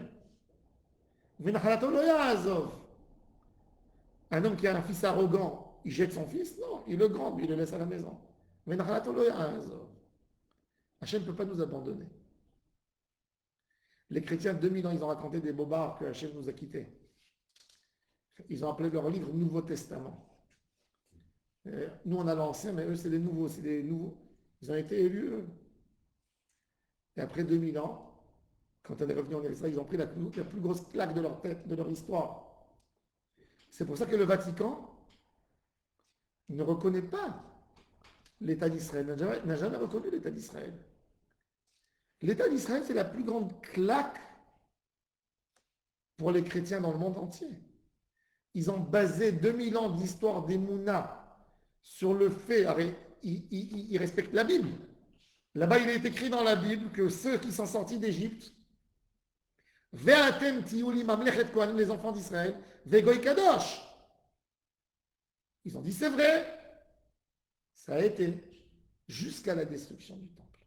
Venachalato lo yazov. Un homme qui a un fils arrogant, il jette son fils? Non, il le grande, il le laisse à la maison. Venachalato lo yazov. Hachem ne peut pas nous abandonner. Les chrétiens, 2000 ans, ils ont raconté des bobards que Hachem nous a quittés. Ils ont appelé leur livre Nouveau Testament. Nous, on a l'Ancien, mais eux, c'est des nouveaux. Ils ont été élus, eux. Et après 2000 ans, quand on est revenu en Israël, ils ont pris la plus grosse claque de leur tête, de leur histoire. C'est pour ça que le Vatican ne reconnaît pas l'État d'Israël, n'a jamais reconnu l'État d'Israël. L'État d'Israël, c'est la plus grande claque pour les chrétiens dans le monde entier. Ils ont basé 2000 ans d'histoire des Mouna sur le fait, ils respectent la Bible. Là-bas, il est écrit dans la Bible que ceux qui sont sortis d'Égypte, Ve'atem tiuli mamlechet kohanim, les enfants d'Israël, Ve'goy kadosh. Ils ont dit c'est vrai. Ça a été jusqu'à la destruction du temple.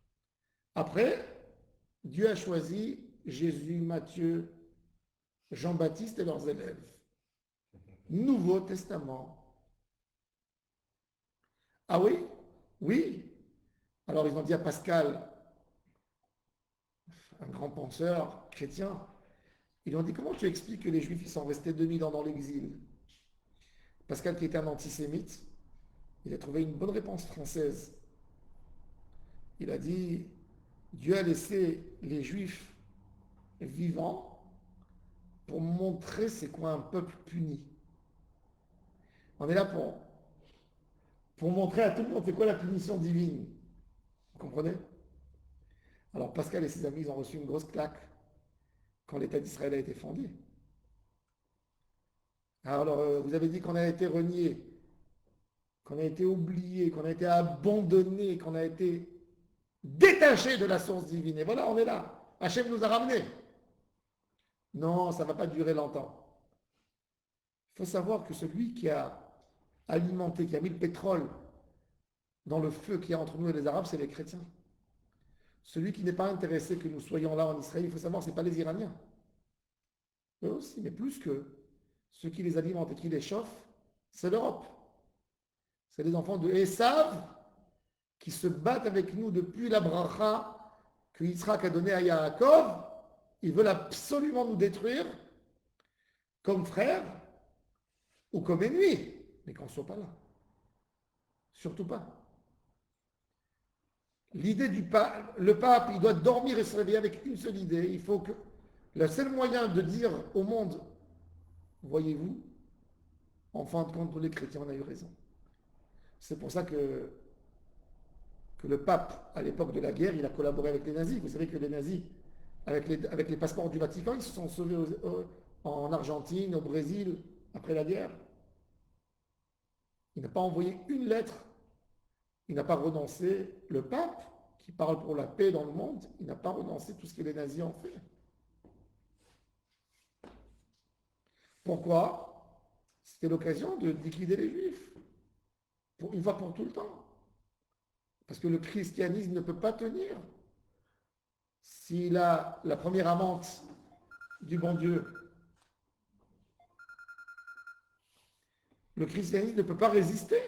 Après, Dieu a choisi Jésus, Matthieu, Jean-Baptiste et leurs élèves. Nouveau Testament. Ah oui? Oui. Alors ils ont dit à Pascal, un grand penseur chrétien, ils lui ont dit comment tu expliques que les Juifs ils sont restés 2000 ans dans l'exil? Pascal qui était un antisémite, il a trouvé une bonne réponse française. Il a dit, Dieu a laissé les Juifs vivants pour montrer c'est quoi un peuple puni. On est là pour montrer à tout le monde c'est quoi la punition divine. Vous comprenez? Alors Pascal et ses amis, ils ont reçu une grosse claque quand l'État d'Israël a été fondé. Alors, vous avez dit qu'on a été renié, qu'on a été oublié, qu'on a été abandonné, qu'on a été détaché de la source divine. Et voilà, on est là. Hachem nous a ramenés. Non, ça ne va pas durer longtemps. Il faut savoir que celui qui a alimenté, qui a mis le pétrole dans le feu qu'il y a entre nous et les Arabes, c'est les chrétiens. Celui qui n'est pas intéressé que nous soyons là en Israël, il faut savoir, ce n'est pas les Iraniens. Eux aussi, mais plus que ceux qui les alimentent et qui les chauffent, c'est l'Europe. C'est les enfants de Esav qui se battent avec nous depuis la bracha que Yitzhak a donnée à Yaakov. Ils veulent absolument nous détruire comme frères ou comme ennemis, mais qu'on ne soit pas là. Surtout pas. L'idée du pape, le pape, il doit dormir et se réveiller avec une seule idée. Il faut que le seul moyen de dire au monde, voyez-vous, en fin de compte, nous les chrétiens, on a eu raison. C'est pour ça que le pape, à l'époque de la guerre, il a collaboré avec les nazis. Vous savez que les nazis, avec les passeports du Vatican, ils se sont sauvés en Argentine, au Brésil, après la guerre. Il n'a pas envoyé une lettre. Il n'a pas renoncé. Le pape, qui parle pour la paix dans le monde, il n'a pas renoncé tout ce que les nazis ont fait. Pourquoi? C'était l'occasion de liquider les Juifs. une fois pour tout le temps. Parce que le christianisme ne peut pas tenir s'il a la première amante du bon Dieu. Le christianisme ne peut pas résister.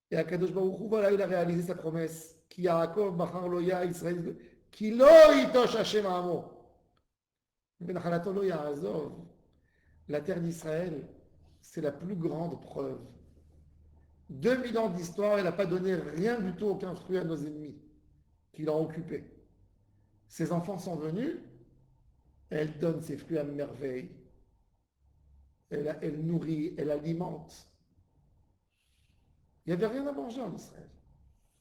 Et Akadosh Baruch Hu, voilà, il a réalisé sa promesse. Ki Yaakov Bachar Loya Israël, Ki lo yitosh Hashem amo. Benachalato lo ya'azov. La terre d'Israël, c'est la plus grande preuve. 2000 ans d'histoire, elle n'a pas donné rien du tout, aucun fruit à nos ennemis qui l'ont occupé. Ses enfants sont venus, elle donne ses fruits à merveille. Elle nourrit, elle alimente. Il n'y avait rien à manger en Israël.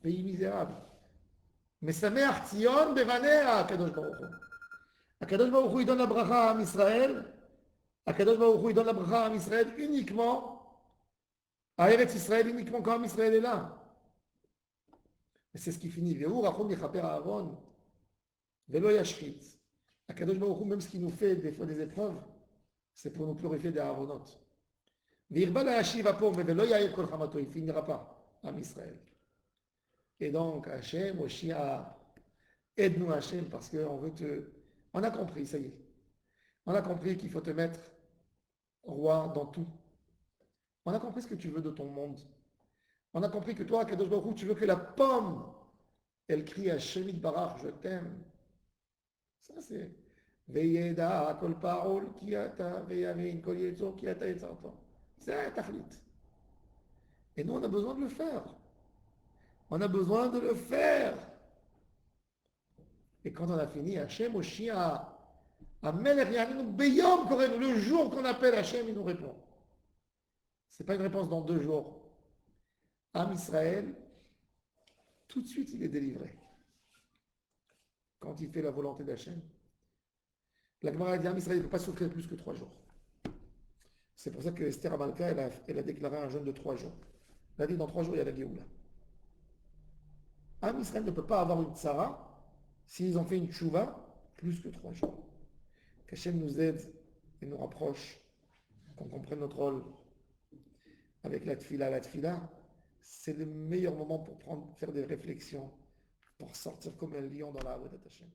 Pays misérable. Mais sa mère, Tzion, Bevanea, Akadosh Baruch Hu. Akadosh Baruch Hu, il donne la bracha à Israël. Akadosh Baruch Hu, il donne la bracha à Israël uniquement, à Eretz Israël, uniquement quand Israël est là. Et c'est ce qui finit. Vehu rachum yichaper Aaron, velo yashchit. Akadosh Baruch Hu, même ce qui nous fait des fois des épreuves, c'est pour nous purifier des Aaronot. Ve'irba la yashiv apom, velo yair kol chamato, il finira pas, à Israël. Et donc, Hachem, Oshia, aide-nous Hachem, parce qu'on veut te... On a compris, ça y est. On a compris qu'il faut te mettre roi dans tout. On a compris ce que tu veux de ton monde. On a compris que toi, Kadosh Baruch Hu, tu veux que la pomme, elle crie à Shemit Barach, je t'aime. Ça c'est Veyeda kol parol ki ata veyamin kol yetzor ki ata yetzarto. C'est tachlit. Et nous, on a besoin de le faire. On a besoin de le faire. Et quand on a fini, Hachem, Oshia, Amelech Yaminu Beyom Korenu, le jour qu'on appelle Hachem, il nous répond. Ce n'est pas une réponse dans 2 jours. Am Israël, tout de suite, il est délivré. Quand il fait la volonté d'Hachem. La Gemara dit Am Israël ne peut pas souffrir plus que 3 jours. C'est pour ça que Esther Amalka, elle a déclaré un jeûne de 3 jours. Elle a dit dans 3 jours, il y a la Géoula. Am Israël ne peut pas avoir une tzara s'ils ont fait une tchouva plus que 3 jours. Qu'Hachem nous aide et nous rapproche, qu'on comprenne notre rôle avec la tfila. La tfila, c'est le meilleur moment pour faire des réflexions, pour sortir comme un lion dans la Avodat Hashem.